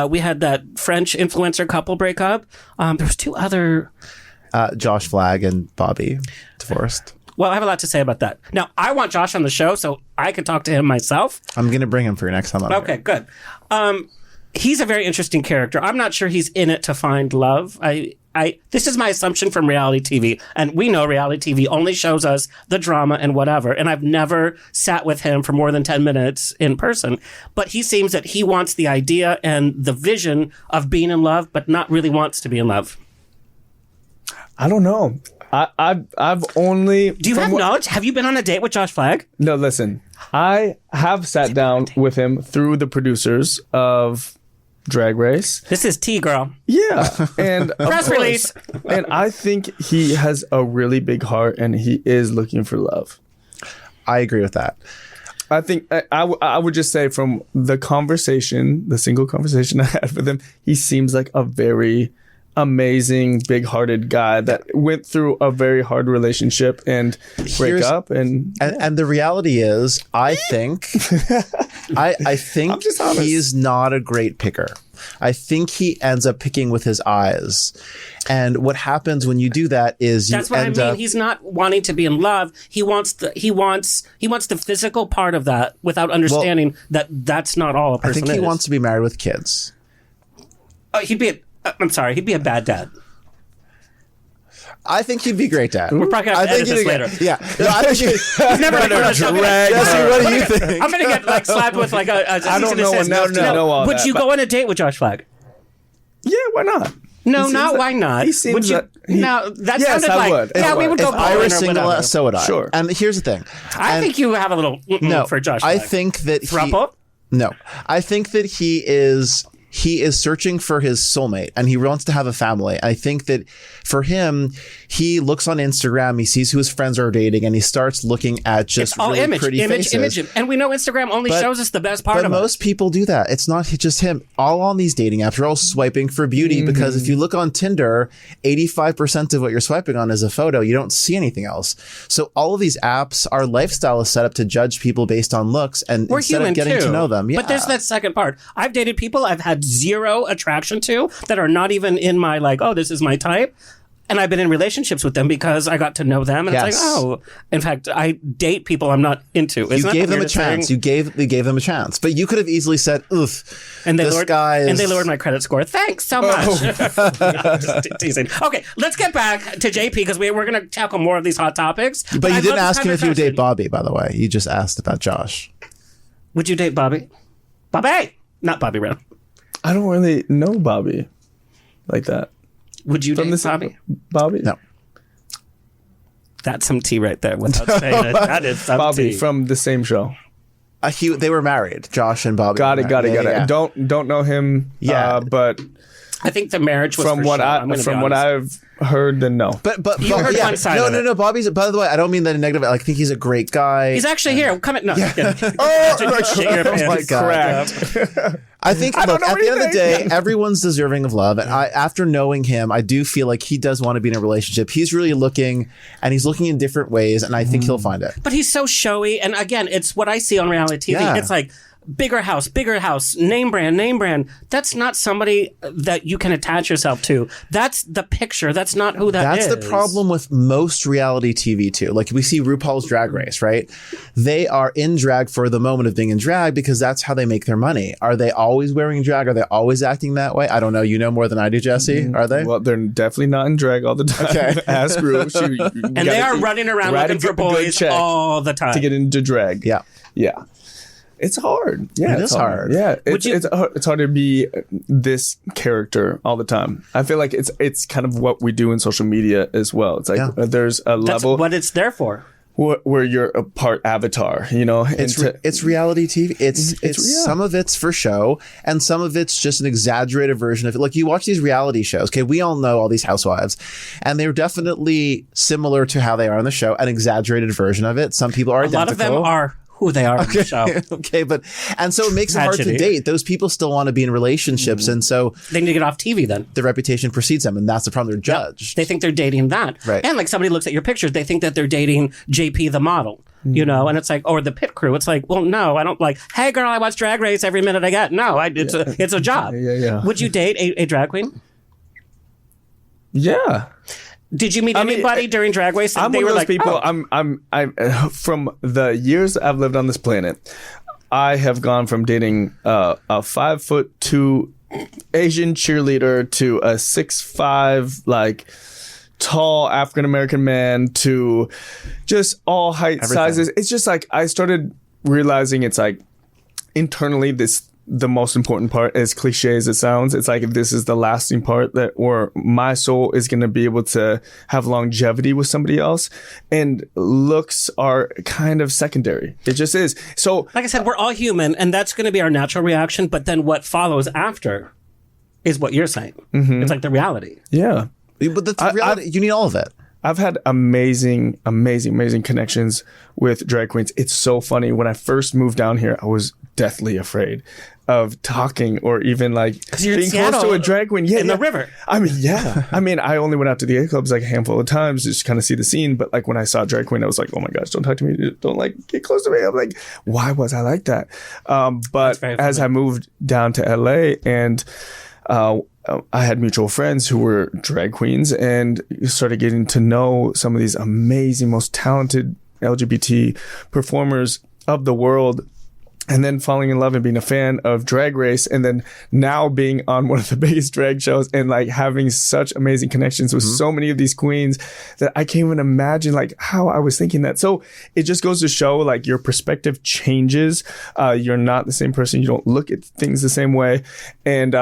We had that French influencer couple break up. There was two other... Josh Flagg and Bobby divorced. Well, I have a lot to say about that. Now, I want Josh on the show so I can talk to him myself. I'm going to bring him for your next time. Okay, good. He's a very interesting character. I'm not sure he's in it to find love. This is my assumption from reality TV. And we know reality TV only shows us the drama and whatever. And I've never sat with him for more than 10 minutes in person. But he seems that he wants the idea and the vision of being in love, but not really wants to be in love. I don't know. I've only... Do you have knowledge? Have you been on a date with Josh Flagg? No, listen. I have sat down with him through the producers of Drag Race. This is T, girl. Yeah. And press release. And I think he has a really big heart and he is looking for love. I agree with that. I think I would just say from the single conversation I had with him, he seems like a very amazing, big-hearted guy that went through a very hard relationship and break up. And the reality is, I think he's not a great picker. I think he ends up picking with his eyes. And what happens when you do that is that's what I mean. He's not wanting to be in love. He wants the physical part of that without understanding that that's not all a person is. I think he wants to be married with kids. He'd be a bad dad. I think he'd be a great dad. We're probably going to edit this later. Yeah. No, I think he's never going to Jesse, what do you think? I'm going to get slapped with a I don't know all Would you go on a date with Josh Flagg? Yeah, why not? No, not why not. He seems that yes, sounded I would. Yeah, we would go if I bowling was or single, whatever. so would I. Sure. And here's the thing. I think you have a little for Josh Flagg. I think that No. I think that he is searching for his soulmate and he wants to have a family. I think that for him, he looks on Instagram, he sees who his friends are dating, and he starts looking at just really pretty faces. And we know Instagram only shows us the best part of it. But most people do that. It's not just him. All on these dating apps are all swiping for beauty because if you look on Tinder, 85% of what you're swiping on is a photo. You don't see anything else. So all of these apps, our lifestyle is set up to judge people based on looks and instead of getting to know them. Yeah. But there's that second part. I've dated people I've had zero attraction to that are not even in my this is my type. And I've been in relationships with them because I got to know them. And it's like, in fact, I date people I'm not into. You gave them a chance. You gave them a chance. But you could have easily said, oof, and they lowered my credit score. Thanks so much. Just teasing. Okay, let's get back to JP because we're going to tackle more of these hot topics. But you didn't ask him if you would date Bobby, by the way. You just asked about Josh. Would you date Bobby? Bobby! Not Bobby Brown. I don't really know Bobby like that. Would you date Bobby? Bobby? No. That's some tea right there without saying it. That is some Bobby tea. from the same show. They were married. Josh and Bobby. Got it. Yeah. Don't know him. Yeah. But I think the marriage was from for what show. from what I've heard, then no. But You heard one side of it. No. Bobby's. By the way, I don't mean that in negative. I think he's a great guy. He's actually here. Come in. No. Oh my God. I think, look, at the end of the day, everyone's deserving of love. And after knowing him, I do feel like he does want to be in a relationship. He's really looking, and he's looking in different ways, and I think he'll find it. But he's so showy. And again, it's what I see on reality TV. Yeah. It's like, bigger house, name brand. That's not somebody that you can attach yourself to. That's the picture. That's not who that is. That's the problem with most reality TV too. Like we see RuPaul's Drag Race, right? They are in drag for the moment of being in drag because that's how they make their money. Are they always wearing drag? Are they always acting that way? I don't know. You know more than I do, Jesse. Are they? Well, they're definitely not in drag all the time. Okay. Ask Ru. And they are running around looking for boys all the time to get into drag. Yeah. Yeah. It's hard. Yeah, it is hard. Yeah, it's hard to be this character all the time. I feel like it's kind of what we do in social media as well. It's like there's a level. That's what it's there for. Where you're a part avatar, you know. It's reality TV. It's some of it's for show, and some of it's just an exaggerated version of it. Like you watch these reality shows. Okay, we all know all these housewives, and they're definitely similar to how they are on the show. An exaggerated version of it. Some people are identical. A lot of them are who they are on the show. Okay, and so it makes it hard to date. Those people still want to be in relationships, and so they need to get off TV. Then their reputation precedes them, and that's the problem. They're judged. They think they're dating that, right? And like somebody looks at your pictures, they think that they're dating JP the model, you know. And it's like, or the pit crew. It's like, well, no, I don't like. Hey, girl, I watch Drag Race every minute I get. No, it's a job. Yeah. Would you date a drag queen? Yeah. Did you meet anybody during Drag Race? I'm one of those people. I'm from the years I've lived on this planet, I have gone from dating a 5'2" Asian cheerleader to a 6'5" like tall African American man to just all height sizes. It's just like I started realizing it's like internally the most important part, as cliche as it sounds, it's like if this is the lasting part that or my soul is going to be able to have longevity with somebody else, and looks are kind of secondary. It just is. So like I said, we're all human, and that's going to be our natural reaction, but then what follows after is what you're saying. Mm-hmm. It's like the reality. Yeah. But the reality, you need all of it. I've had amazing connections with drag queens. It's so funny. When I first moved down here, I was deathly afraid of talking or even like being close to a drag queen. Yeah, in the river. I mean, yeah. I mean, I only went out to the A clubs like a handful of times just to kind of see the scene. But like when I saw a drag queen, I was like, oh my gosh, don't talk to me. Don't like get close to me. I'm like, why was I like that? But as I moved down to LA and I had mutual friends who were drag queens and started getting to know some of these amazing, most talented LGBT performers of the world. And then falling in love and being a fan of Drag Race, and then now being on one of the biggest drag shows and like having such amazing connections with so many of these queens that I can't even imagine like how I was thinking that. So it just goes to show like your perspective changes. You're not the same person. You don't look at things the same way. And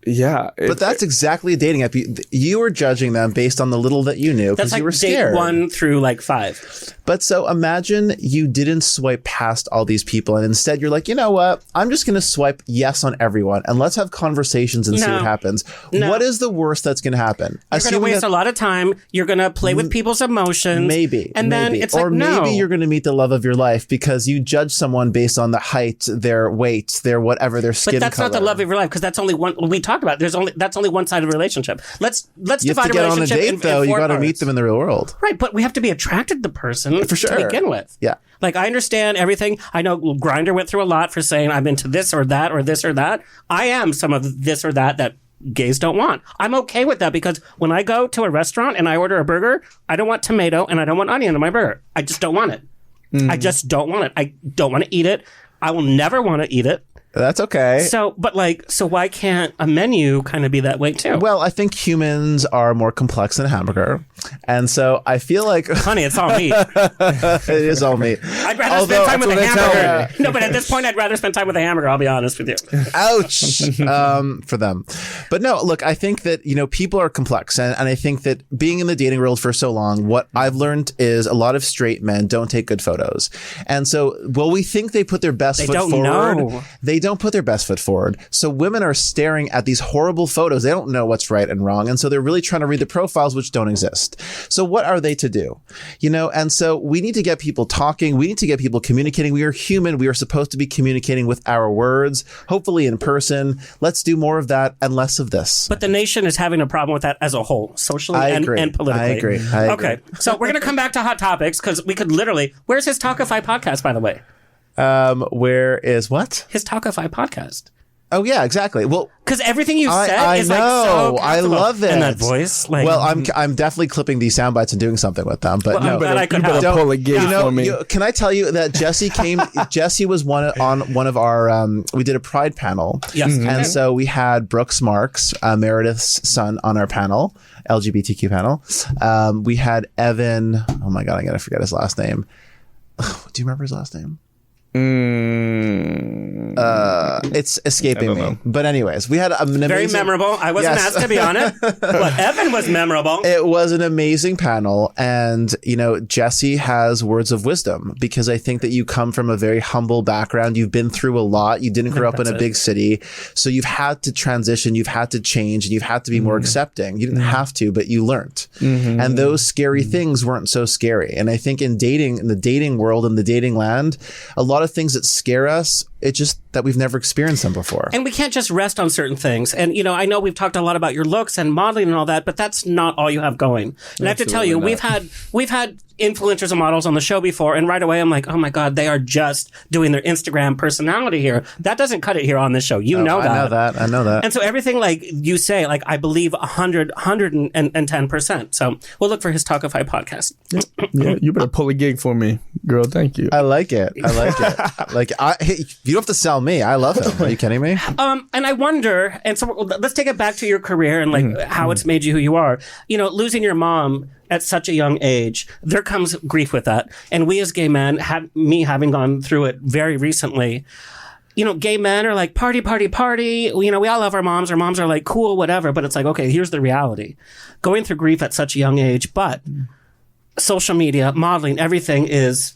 yeah. But that's exactly a dating app. You were judging them based on the little that you knew because you were scared. Date 1 through like 5. But so imagine you didn't swipe past all these people and instead you're like, you know what? I'm just going to swipe yes on everyone and let's have conversations and see what happens. No. What is the worst that's going to happen? You're going to waste a lot of time. You're going to play with people's emotions. Maybe. And then it's like, maybe you're going to meet the love of your life because you judge someone based on the height, their weight, their whatever, their skin color. But that's not the love of your life because that's only one. We talked about that's only one side of the relationship. Let's divide a relationship. You have to get on a date though. You got to meet them in the real world. Right, but we have to be attracted to the person for sure to begin with. Yeah. Like, I understand everything. I know Grindr went through a lot for saying I'm into this or that or this or that. I am some of this or that gays don't want. I'm okay with that because when I go to a restaurant and I order a burger, I don't want tomato and I don't want onion in my burger. I just don't want it. I just don't want it. I don't want to eat it. I will never want to eat it. That's okay. So why can't a menu kind of be that way too? Well, I think humans are more complex than a hamburger. And so I feel like... Honey, it's all meat. It is all meat. I'd rather spend time with a hamburger. No, but at this point, I'd rather spend time with a hamburger, I'll be honest with you. Ouch. For them. But no, look, I think that, people are complex. And I think that being in the dating world for so long, what I've learned is a lot of straight men don't take good photos. And so, we think they put their best foot forward. Know. They they don't put their best foot forward. So women are staring at these horrible photos. They don't know what's right and wrong. And so they're really trying to read the profiles which don't exist. So what are they to do? And so we need to get people talking. We need to get people communicating. We are human. We are supposed to be communicating with our words, hopefully in person. Let's do more of that and less of this. But the nation is having a problem with that as a whole, socially and politically. I agree. Okay, so we're going to come back to Hot Topics because we could literally... Where's his Talkify podcast, by the way? Where is what? His Talkify podcast. Oh, yeah, exactly. Well, because everything you said is know. like so I love it. And that voice. Like, well, I'm definitely clipping these sound bites and doing something with them. But no, but I could you better pull a gig for me. Can I tell you that Jesse came? Jesse was one of our. We did a Pride panel. Yes, and so we had Brooks Marks, Meredith's son, on our panel, LGBTQ panel. We had Evan. Oh my God, I'm gonna forget his last name. Do you remember his last name? It's escaping me. But anyways, we had an amazing... Very memorable. I wasn't asked to be on it. But Evan was memorable. It was an amazing panel. And, Jesse has words of wisdom because I think that you come from a very humble background. You've been through a lot. You didn't grow up in a big city. So you've had to transition. You've had to change and you've had to be more accepting. You didn't have to, but you learned. And those scary things weren't so scary. And I think in the dating world, in the dating land, a lot of things that scare us, it's just that we've never experienced them before. And we can't just rest on certain things. And, I know we've talked a lot about your looks and modeling and all that, but that's not all you have going. And I have to tell you, we've had influencers and models on the show before, and right away I'm like, oh my God, they are just doing their Instagram personality here. That doesn't cut it here on this show. You know that. I know that. And so everything like you say, like I believe 110%. So we'll look for his Talkify podcast. Yeah, you better pull a gig for me, girl. Thank you. I like it. Like, hey, you don't have to sell me. I love him. Are you kidding me? And I wonder, and so let's take it back to your career and like how it's made you who you are. Losing your mom at such a young age, there comes grief with that. And we as gay men, having gone through it very recently, gay men are like, party, party, party. We all love our moms. Our moms are like, cool, whatever. But it's like, okay, here's the reality. Going through grief at such a young age, but social media, modeling, everything is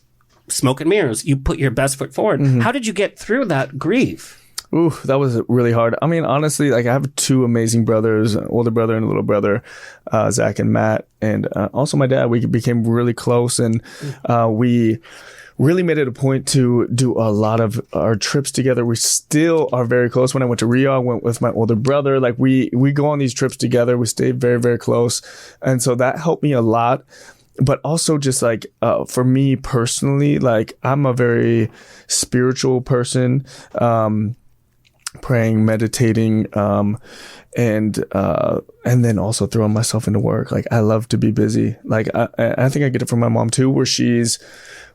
smoke and mirrors. You put your best foot forward. How did you get through that grief? Ooh, that was really hard. I mean, honestly, like I have two amazing brothers, an older brother and a little brother, Zach and Matt, and also my dad. We became really close, and we really made it a point to do a lot of our trips together. We still are very close. When I went to Rio, I went with my older brother. Like we go on these trips together. We stay very, very close, and so that helped me a lot. But also just like, for me personally, like I'm a very spiritual person, praying, meditating, and then also throwing myself into work. Like I love to be busy. Like I think I get it from my mom too, where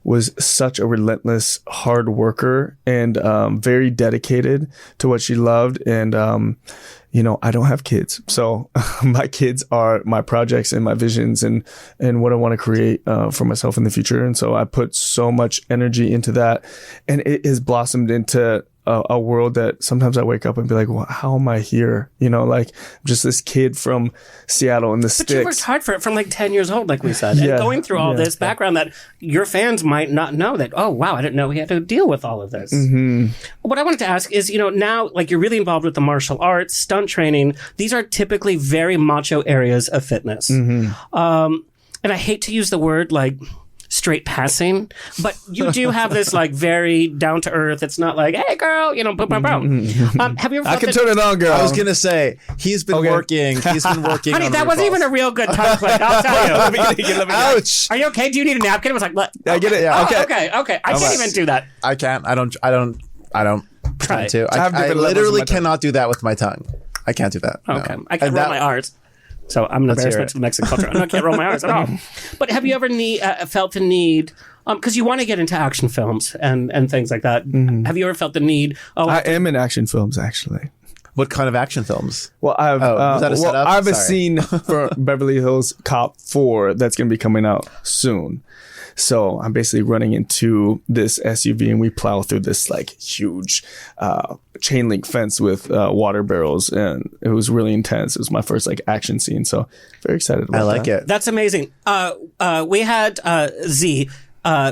was such a relentless hard worker and very dedicated to what she loved. And I don't have kids, so my kids are my projects and my visions and what I want to create for myself in the future. And so I put so much energy into that, and it has blossomed into a world that sometimes I wake up and be like, well, how am I here? Like just this kid from Seattle in the sticks. But you worked hard for it from like 10 years old, like we said, and going through all this background that your fans might not know that, oh, wow, I didn't know we had to deal with all of this. What I wanted to ask is, now like you're really involved with the martial arts, stunt training. These are typically very macho areas of fitness. And I hate to use the word like straight passing, but you do have this like very down to earth. It's not like, hey girl, boom, boom, boom. Have you ever? I can turn it on, girl. I was gonna say he's been working. He's been working. Honey, that wasn't even a real good tongue click. I'll tell you. Let me Ouch. Are you okay? Do you need a napkin? It was like, I get it. Yeah. Okay. I can't even do that. I can't. I don't try to. I levels literally of my cannot do that with my tongue. I can't do that. Okay. No. I can roll my R's. So I'm an embarrassment to the Mexican culture. I can't roll my R's at all. But have you ever felt the need, because you want to get into action films and things like that. Have you ever felt the need? I am in action films, actually. What kind of action films? Well, I have a scene for Beverly Hills Cop 4 that's going to be coming out soon. So I'm basically running into this SUV and we plow through this like huge chain link fence with water barrels, and it was really intense. It was my first like action scene, so very excited about that. I like it. That's amazing. We had Z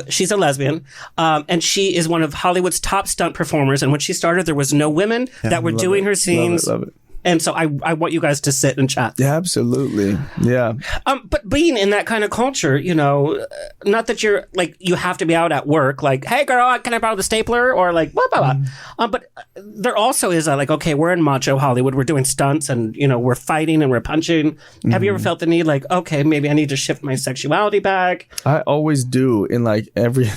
She's a lesbian, and she is one of Hollywood's top stunt performers. And when she started, there was no women that were doing her scenes. Love it. And so I want you guys to sit and chat. Yeah, absolutely. Yeah. But being in that kind of culture, you know, not that you're like, you have to be out at work, like, hey girl, can I borrow the stapler? Or like, blah, blah, blah. But there also is like, okay, we're in macho Hollywood. We're doing stunts and, you know, we're fighting and we're punching. Have you ever felt the need like, okay, maybe I need to shift my sexuality back? I always do in like every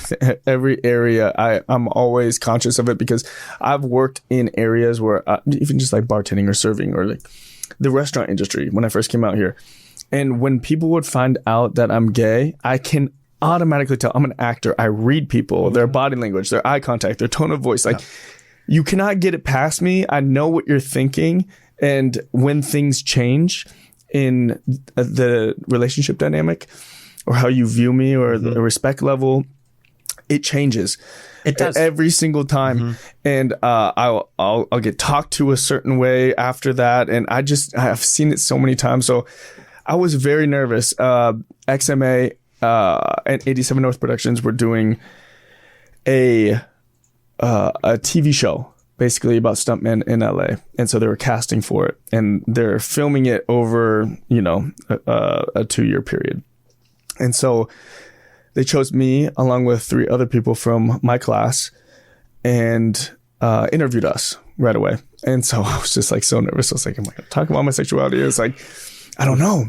area. I'm always conscious of it because I've worked in areas where even just like bartending or serving or like the restaurant industry when I first came out here. And when people would find out that I'm gay, I can automatically tell. I'm an actor. I read people, their body language, their eye contact, their tone of voice. Like you cannot get it past me. I know what you're thinking. And when things change in the relationship dynamic or how you view me or the respect level, it changes. It does every single time, and I'll get talked to a certain way after that, and I've seen it so many times. So I was very nervous. XMA and 87 North Productions were doing a TV show basically about stuntmen in LA, and so they were casting for it, and they're filming it over a 2-year period, and so they chose me along with 3 other people from my class and interviewed us right away. And so I was just like so nervous. I was like, am I going to talk about my sexuality? It's like, I don't know.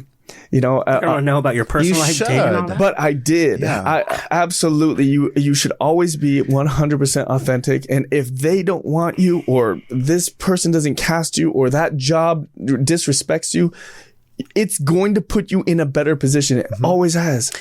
You know, I don't know about your personal life, but I did. Yeah. I absolutely. You should always be 100% authentic. And if they don't want you, or this person doesn't cast you, or that job disrespects you, it's going to put you in a better position. It always has.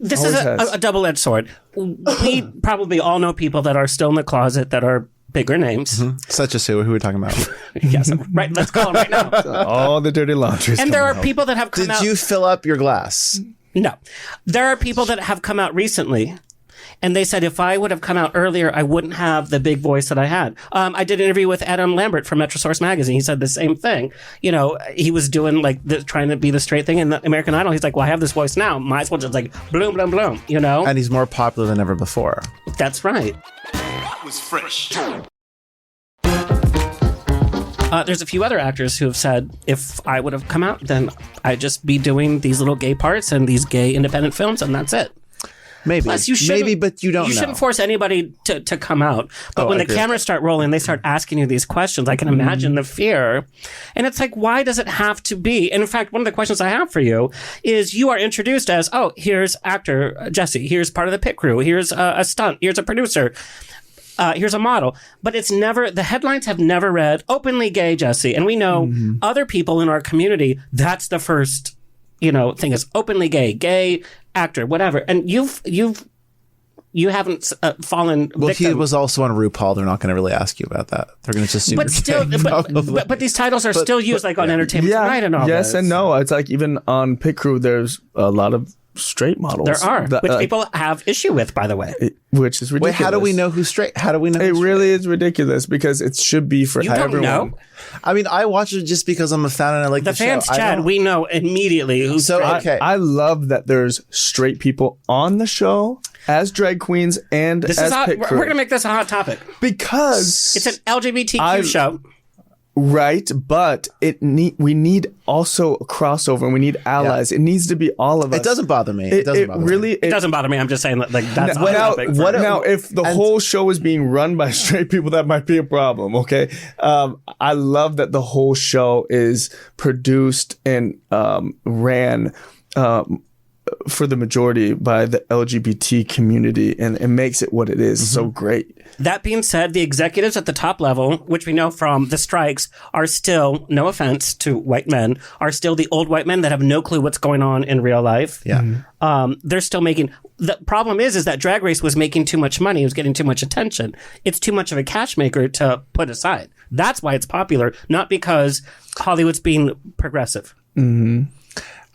This is a double-edged sword. We probably all know people that are still in the closet that are bigger names. Such as who? Who are we talking about? Yes, right. Let's call them right now. All the dirty laundry. And there are people that have come out. Did you fill up your glass? No. There are people that have come out recently, and they said if I would have come out earlier, I wouldn't have the big voice that I had. I did an interview with Adam Lambert from Metrosource magazine. He said the same thing. You know, he was doing like trying to be the straight thing in the American Idol. He's like, well, I have this voice now. Might as well just like bloom, bloom, bloom, you know? And he's more popular than ever before. That's right. That was fresh. There's a few other actors who have said if I would have come out, then I'd just be doing these little gay parts and these gay independent films, and that's it. Maybe. Plus, Maybe, but you don't know. You shouldn't force anybody to come out. But when the cameras start rolling, they start asking you these questions. I can imagine the fear. And it's like, why does it have to be? And in fact, one of the questions I have for you is you are introduced as, oh, here's actor Jesse. Here's part of the pit crew. Here's a stunt. Here's a producer. Here's a model. But it's never, the headlines have never read openly gay Jesse. And we know other people in our community, that's the first, thing is openly gay actor, whatever. And you haven't fallen Well, victim. he was also on RuPaul. They're not going to really ask you about that. They're going to just assume But still, but these titles are still used like on Entertainment Tonight and all yes this. and no. It's like even on Pit Crew, there's a lot of straight models. There are, which people have issue with, by the way. Which is ridiculous. Wait, how do we know who's straight? How do we know? It really is ridiculous because it should be for You don't everyone. know? I mean, I watch it just because I'm a fan and I like the fans, show. Chad, we know immediately who's So, straight. okay. I love that there's straight people on the show as drag queens and This as is hot. pit We're crew. going to make this a hot topic. Because It's an LGBTQ show. right, but we need also a crossover and we need allies. It needs to be all of us. It doesn't bother me. It doesn't bother me. It doesn't bother me. I'm just saying that that's a hot topic. Now, if the whole show is being run by straight people, that might be a problem. Okay, I love that the whole show is produced and ran for the majority by the LGBT community, and it makes it what it is. So great. That being said, the executives at the top level, which we know from the strikes, are still, no offense to white men, are still the old white men that have no clue what's going on in real life. Yeah. They're still making... The problem is that Drag Race was making too much money. It was getting too much attention. It's too much of a cash maker to put aside. That's why it's popular, not because Hollywood's being progressive.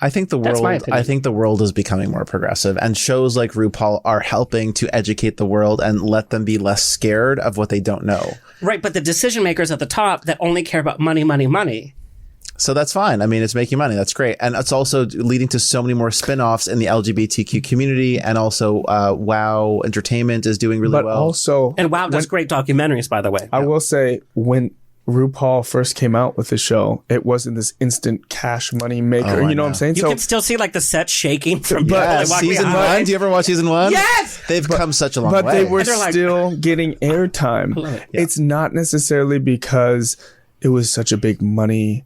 I think the world is becoming more progressive, and shows like RuPaul are helping to educate the world and let them be less scared of what they don't know. Right, but the decision makers at the top that only care about money, money, money, So that's fine. I mean, it's making money. That's great. And it's also leading to so many more spin-offs in the LGBTQ community. And also WoW Entertainment is doing really well. Also, And WoW does great documentaries, by the way. I will say, when RuPaul first came out with the show, it wasn't this instant cash money maker. Oh, I you know what I'm know. saying? You can still see like the set shaking from people. Yeah, like, walking season behind. 1. Do you ever watch season 1? Yes! They've come such a long but way. they were And they're like- still getting airtime. It's not necessarily because it was such a big money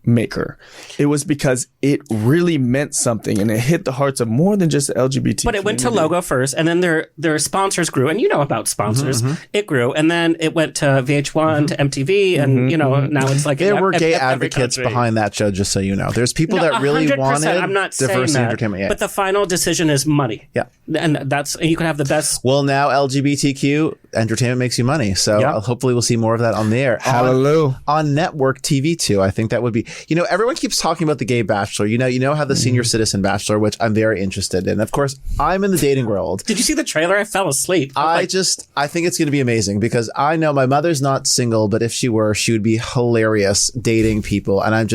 maker. It was because it really meant something and it hit the hearts of more than just the LGBT But it went to community. logo first, and then their sponsors grew, and you know about sponsors. It grew, and then it went to VH1, to MTV, and now it's like There were gay every advocates country. behind that show, just so you know. There's people that really 100%. wanted I'm not saying diversity in that, entertainment. Yeah. but the final decision is money. Yeah. And you can have the best. Well, now LGBTQ entertainment makes you money. So Yeah. hopefully we'll see more of that on the air. Hallelujah. On network TV too. I think that would be, everyone keeps talking about the gay bachelor. You know how the senior citizen bachelor, which I'm very interested in. Of course, I'm in the dating world. Did you see the trailer? I fell asleep. I think it's going to be amazing because I know my mother's not single, but if she were, she would be hilarious dating people. And I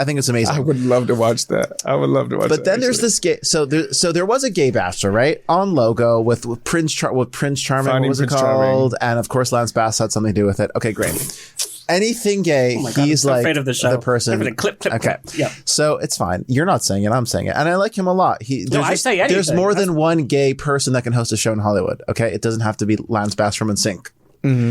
think it's amazing. I would love to watch that. I would love to watch that. But then there's this gay. So there was a gay bachelor, right, on logo with Prince Charming. Finding What was it Prince called? Charming. And of course, Lance Bass had something to do with it. Okay, great. Anything gay, Oh my God, he's I'm so like afraid of the show. person. Everything clip. Okay, Yeah. So it's fine. You're not saying it. I'm saying it, and I like him a lot. I say anything. There's more than one gay person that can host a show in Hollywood. Okay, it doesn't have to be Lance Bass from NSYNC. Mm-hmm.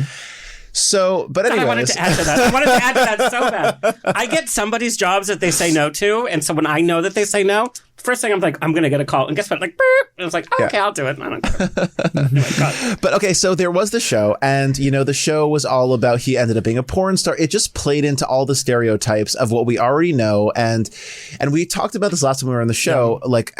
So, but anyways, I wanted to add to that. I wanted to add to that so bad. I get somebody's jobs that they say no to, and so when I know that they say no, first thing I'm like, I'm going to get a call. And guess what? Like, burp. And it's like, oh, okay, I'll do it. I don't care. Oh my God. But okay, so there was the show, and the show was all about he ended up being a porn star. It just played into all the stereotypes of what we already know, and we talked about this last time we were on the show. Yeah. Like,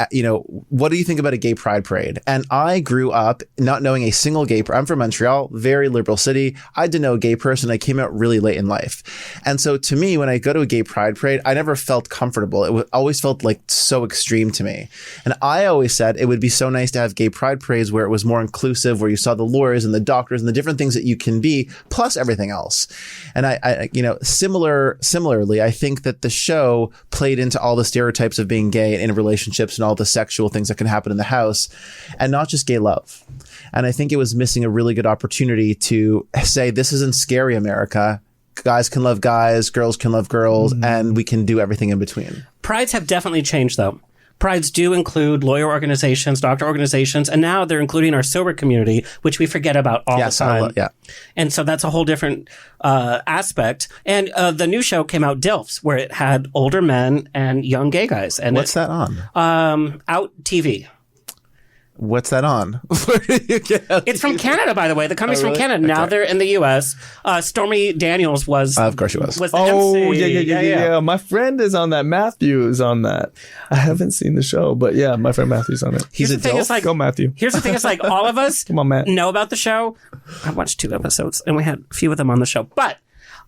what do you think about a gay pride parade? And I grew up not knowing a single gay. I'm from Montreal, very liberal city. I didn't know a gay person. I came out really late in life, and so to me, when I go to a gay pride parade, I never felt comfortable. It always felt like so extreme to me, and I always said it would be so nice to have gay pride parades where it was more inclusive, where you saw the lawyers and the doctors and the different things that you can be, plus everything else. And I similarly, I think that the show played into all the stereotypes of being gay in relationships and all the sexual things that can happen in the house, and not just gay love. And I think it was missing a really good opportunity to say, this isn't scary America. Guys can love guys, girls can love girls, and we can do everything in between. Prides have definitely changed, though. Prides do include lawyer organizations, doctor organizations, and now they're including our sober community, which we forget about all the time. Yeah. And so that's a whole different aspect. And the new show came out, DILFs, where it had older men and young gay guys. And What's that on? Out TV. What's that on? Where did you get out? It's from Canada, by the way. The company's from Canada. Now Okay. they're in the U.S. Stormy Daniels was... Of course she was. Was the Oh, MC. yeah. My friend is on that. Matthew is on that. I haven't seen the show, but yeah, my friend Matthew's on it. He's Here's a the thing, DILF? it's like- Go, Matthew. Here's the thing. It's like all of us Come on, Matt. know about the show. I watched 2 episodes and we had a few of them on the show. But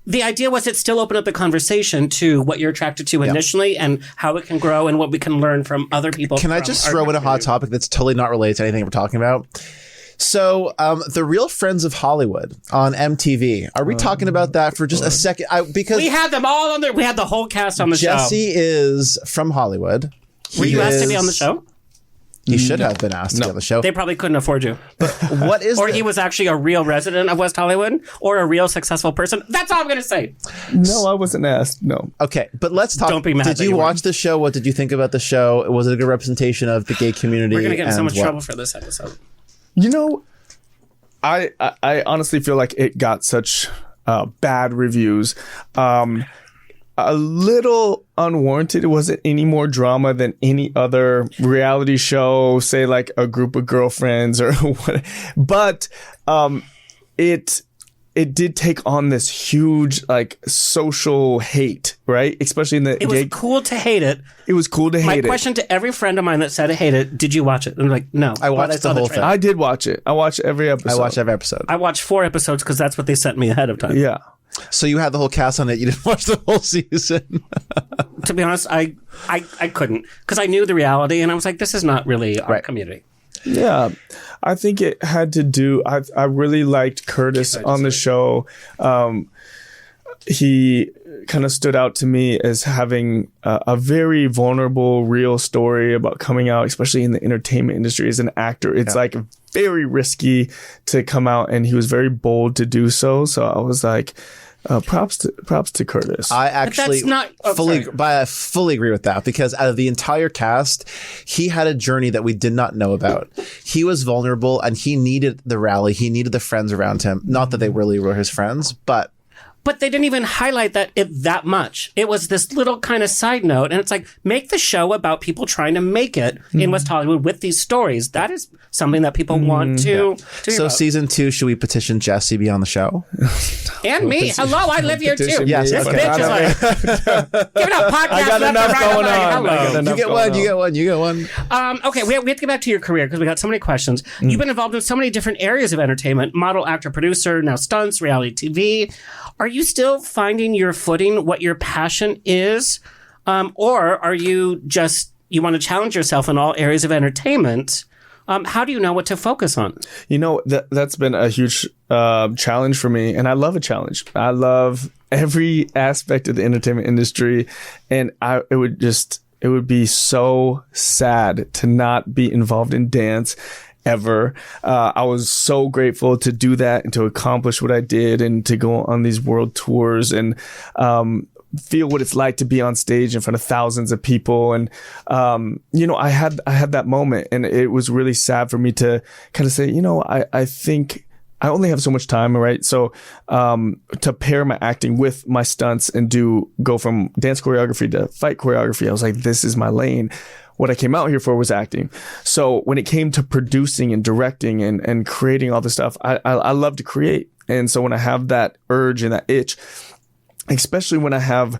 the idea was it still opened up the conversation to what you're attracted to initially and how it can grow and what we can learn from other people. Can I from just our throw in a hot community. topic that's totally not related to anything we're talking about? So, The Real Friends of Hollywood on MTV. Are we talking about that for just a second? Because We had them all on there. We had the whole cast on the Jesse show. is from Hollywood. Were you asked to be on the show? He should have been asked to be on the show. They probably couldn't afford you. What is Or the- he was actually a real resident of West Hollywood or a real successful person. That's all I'm going to say. No, I wasn't asked. No. Okay, but let's talk. Don't be mad Did that you you watch weren't. the show? What did you think about the show? Was it a good representation of the gay community? We're going to get in so and much what? trouble for this episode. I honestly feel like it got such bad reviews. A little unwarranted. It wasn't any more drama than any other reality show, say like a group of girlfriends or what. But it did take on this huge like social hate, right? Especially in the It was cool to hate it. It was cool to hate My it. question to every friend of mine that said I hate it, did you watch it? And I'm like, no. I watched But saw the whole trailer. thing. I did watch it. I watched every episode. I watched every episode. I watched 4 episodes because that's what they sent me ahead of time. Yeah. So you had the whole cast on it. You didn't watch the whole season. To be honest, I couldn't because I knew the reality and I was like, this is not really our Right. community. Yeah, I think it had to do. I really liked Curtis on the show. he kind of stood out to me as having a very vulnerable, real story about coming out, especially in the entertainment industry as an actor. It's like very risky to come out, and he was very bold to do so. So I was like, props to Curtis. I actually fully agree with that, because out of the entire cast, he had a journey that we did not know about. He was vulnerable, and he needed the rally. He needed the friends around him. Not that they really were his friends, but they didn't even highlight that much. It was this little kind of side note. And it's like, make the show about people trying to make it in West Hollywood with these stories. That is something that people want to hear So about. season 2, should we petition Jesse to be on the show? And me. Hello, I live here too. Yes, This okay. bitch is like, giving out podcasts I got left enough and right. going I'm like, on. hello. You get one. Okay, we have to get back to your career because we got so many questions. You've been involved in so many different areas of entertainment: model, actor, producer, now stunts, reality TV. Are you still finding your footing, what your passion is? Or are you want to challenge yourself in all areas of entertainment? How do you know what to focus on? You know, that's been a huge challenge for me, and I love a challenge. I love every aspect of the entertainment industry, and it would be so sad to not be involved in dance ever. I was so grateful to do that and to accomplish what I did and to go on these world tours and feel what it's like to be on stage in front of thousands of people. And I had that moment, and it was really sad for me to kind of say, I think I only have so much time, right? So to pair my acting with my stunts and go from dance choreography to fight choreography, I was like, this is my lane. What I came out here for was acting. So when it came to producing and directing and creating all this stuff, I love to create. And so when I have that urge and that itch, especially when I have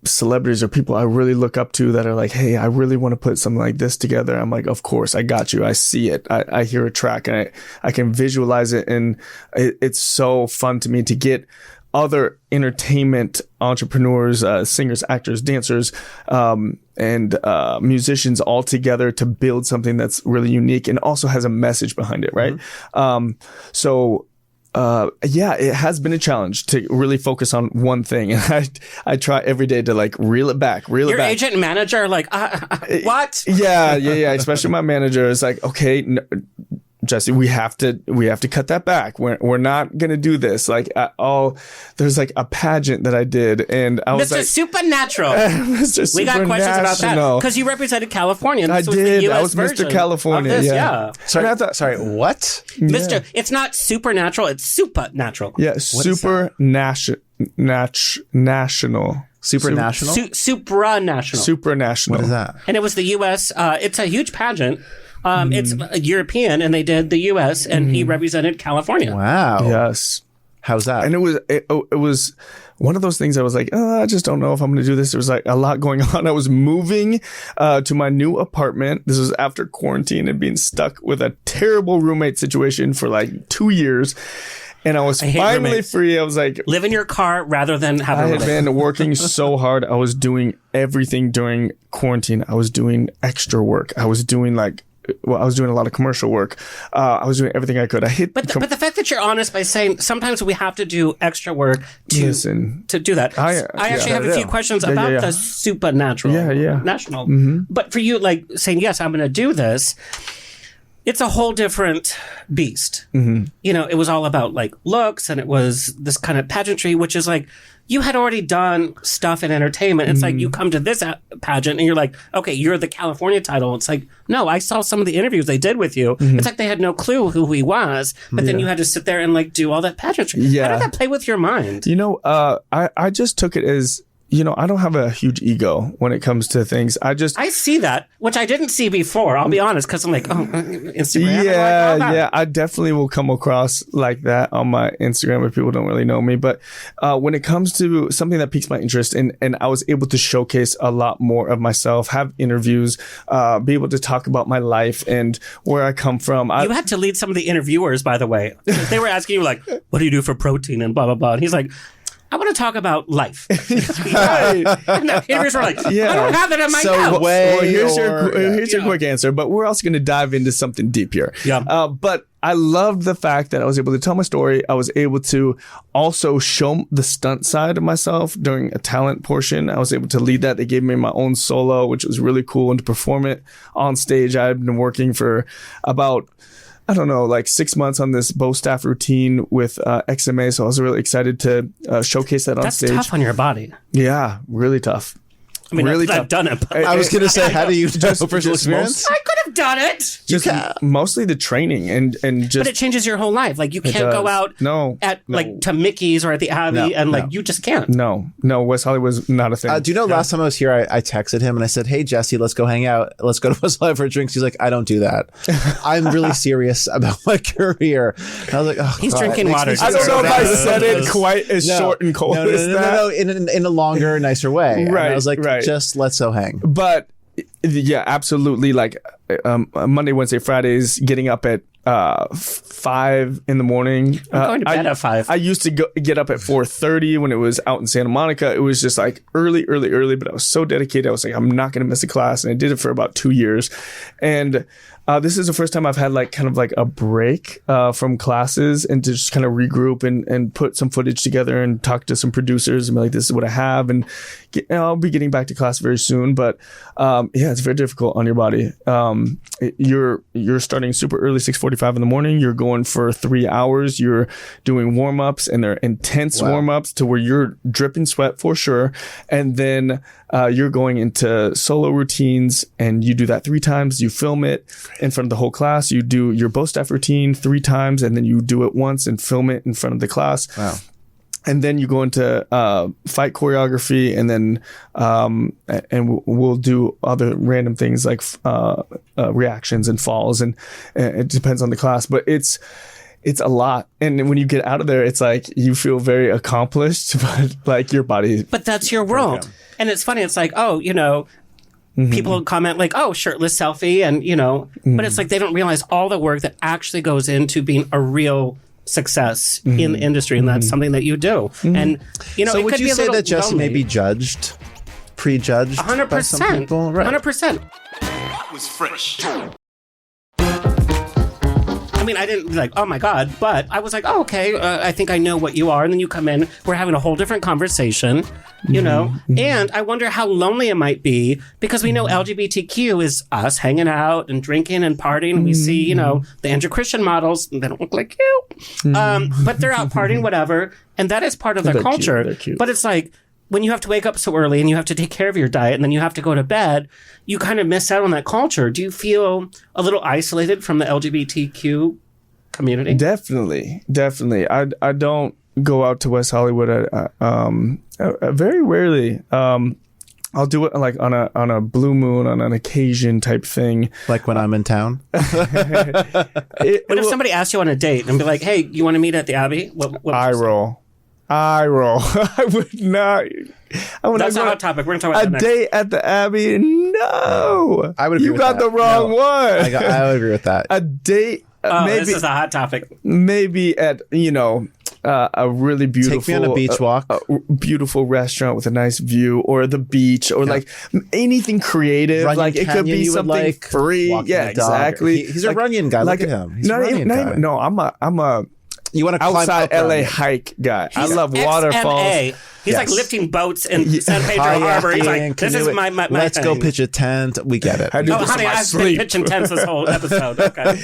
celebrities or people I really look up to that are like, hey, I really want to put something like this together. I'm like, of course, I got you. I see it. I hear a track, and I can visualize it. And it's so fun to me to get other entertainment entrepreneurs, singers, actors, dancers, and musicians all together to build something that's really unique and also has a message behind it, right? It has been a challenge to really focus on one thing. And I try every day to like reel it back. Your agent and manager are like, what? Yeah. Especially my manager is like, okay, Jesse, we have to cut that back. We're not going to do this. Like there's like a pageant that I did, and I was Mr. like, Supernatural. Mr. We got questions about that because you represented California. I did. I was Mr. California. Yeah. Sorry, what? Mr. It's not supernatural. It's supernatural. Yeah, national. Supranational? Supranational. What is that? And it was the U.S. It's a huge pageant. It's European, and they did the U.S. and he represented California. Wow. Yes. How's that? And it was one of those things I was like, I just don't know if I'm going to do this. There was like a lot going on. I was moving to my new apartment. This was after quarantine and being stuck with a terrible roommate situation for like 2 years. And I was finally free. I was like, live in your car rather than have a I roommate. had been working so hard. I was doing everything during quarantine. I was doing extra work. I was doing a lot of commercial work. I was doing everything I could. But the fact that you're honest by saying sometimes we have to do extra work to do that. I actually have a few questions about the supernatural. National. But for you, like saying, yes, I'm going to do this, it's a whole different beast. It was all about like looks, and it was this kind of pageantry, which is like, you had already done stuff in entertainment. It's like you come to this pageant and you're like, okay, you're the California title. It's like, no, I saw some of the interviews they did with you. It's like they had no clue who he was, but then you had to sit there and like do all that pageantry. How did that play with your mind? I just took it as, I don't have a huge ego when it comes to things. I see that, which I didn't see before. I'll be honest, because I'm like, Instagram. Yeah, I definitely will come across like that on my Instagram if people don't really know me. But when it comes to something that piques my interest, and I was able to showcase a lot more of myself, have interviews, be able to talk about my life and where I come from. You had to lead some of the interviewers, by the way. They were asking you like, what do you do for protein and blah, blah, blah. And he's like, I want to talk about life. Right. No, here's where like, Yeah. I don't have that in my So notes. Well, here's your Yeah. quick answer, but we're also going to dive into something deep here. Yeah. But I loved the fact that I was able to tell my story. I was able to also show the stunt side of myself during a talent portion. I was able to lead that. They gave me my own solo, which was really cool, and to perform it on stage. I had been working for about, I don't know, like 6 months on this bow staff routine with XMA. So I was really excited to showcase that on That's stage. tough on your body. Yeah, really tough. I mean, Really I've done it. But I was going to say, how do you know Just- personal just experience? I could have done it. Just mostly the training and just. But it changes your whole life. Like you can't go does. out No, like to Mickey's or at the Abbey No, and like no. you just can't. No, West Hollywood's not a thing. Do you know, last time I was here, I texted him and I said, hey, Jesse, let's go hang out. Let's go to West Hollywood for drinks. He's like, I don't do that. I'm really serious about my career. And I was like, oh, He's God, drinking it makes water. me I don't so know if I bad. said it quite as short and cold no, as that. No, in a longer, nicer way. And Right, I was like, right. just let's go hang. But yeah, absolutely. Like Monday, Wednesday, Fridays, getting up at 5 in the morning. I'm going to bed at 5. I used to get up at 4:30 when it was out in Santa Monica. It was just like early, but I was so dedicated. I was like, I'm not going to miss a class. And I did it for about 2 years. And this is the first time I've had like kind of like a break from classes and to just kind of regroup and put some footage together and talk to some producers and be like, this is what I have. And I'll be getting back to class very soon. But yeah, it's very difficult on your body. You're starting super early, 6:45 in the morning. You're going for 3 hours. You're doing warm-ups, and they're intense warm-ups to where you're dripping sweat for sure. And then you're going into solo routines, and you do that 3 times. You film it in front of the whole class. You do your bow staff routine 3 times, and then you do it once and film it in front of the class. Wow. And then you go into fight choreography, and then we'll do other random things like reactions and falls, and it depends on the class. But it's a lot, and when you get out of there, it's like you feel very accomplished, but like your body. But that's your world. And it's funny. It's like, oh, you know, people comment like, oh, shirtless selfie, and you know, but it's like they don't realize all the work that actually goes into being a real success in the industry, and that's something that you do. And you know, So it would could you be a say little that Jesse may lonely. be judged, prejudged by some 100%, people? Right. 100%. That was fresh. I mean, I didn't be like, oh my God, but I was like, oh, okay, I think I know what you are. And then you come in, we're having a whole different conversation, you know? And I wonder how lonely it might be, because we know LGBTQ is us hanging out and drinking and partying. And we see, you know, the Andrew Christian models, and they don't look like you. But they're out partying, whatever. And that is part of their They're cute, culture. they're cute. But it's like, when you have to wake up so early and you have to take care of your diet and then you have to go to bed, you kind of miss out on that culture. Do you feel a little isolated from the LGBTQ community? Definitely. I don't go out to West Hollywood. Very rarely. I'll do it like on a blue moon, on an occasion type thing. Like when I'm in town? What if somebody asked you on a date and be like, "Hey, you want to meet at the Abbey?" What would I you say? roll. I would not. I would That's not a go hot topic. We're going to talk about a that next. date at the Abbey. No, I would agree You with got that. the wrong No. one. I would agree with that. A date. Oh, maybe this is a hot topic. maybe at a really beautiful Take me on a beach walk. beautiful restaurant with a nice view, or the beach, or like anything creative. Runyon like it could Canyon be you would something like, free. walking Yeah, the dog. exactly. He's a Runyon guy. Look at him. He's a Runyon guy. No, I'm a You want to climb outside up LA Runyon. hike guy. I He's love XMA. waterfalls. He's like Yes. lifting boats in San Pedro Harbor. He's Kayaking, like, this is canoeing. my Let's go thing. pitch a tent. We get it. I do Oh, this in honey, my I've been sleep. pitching tents this whole episode. Okay.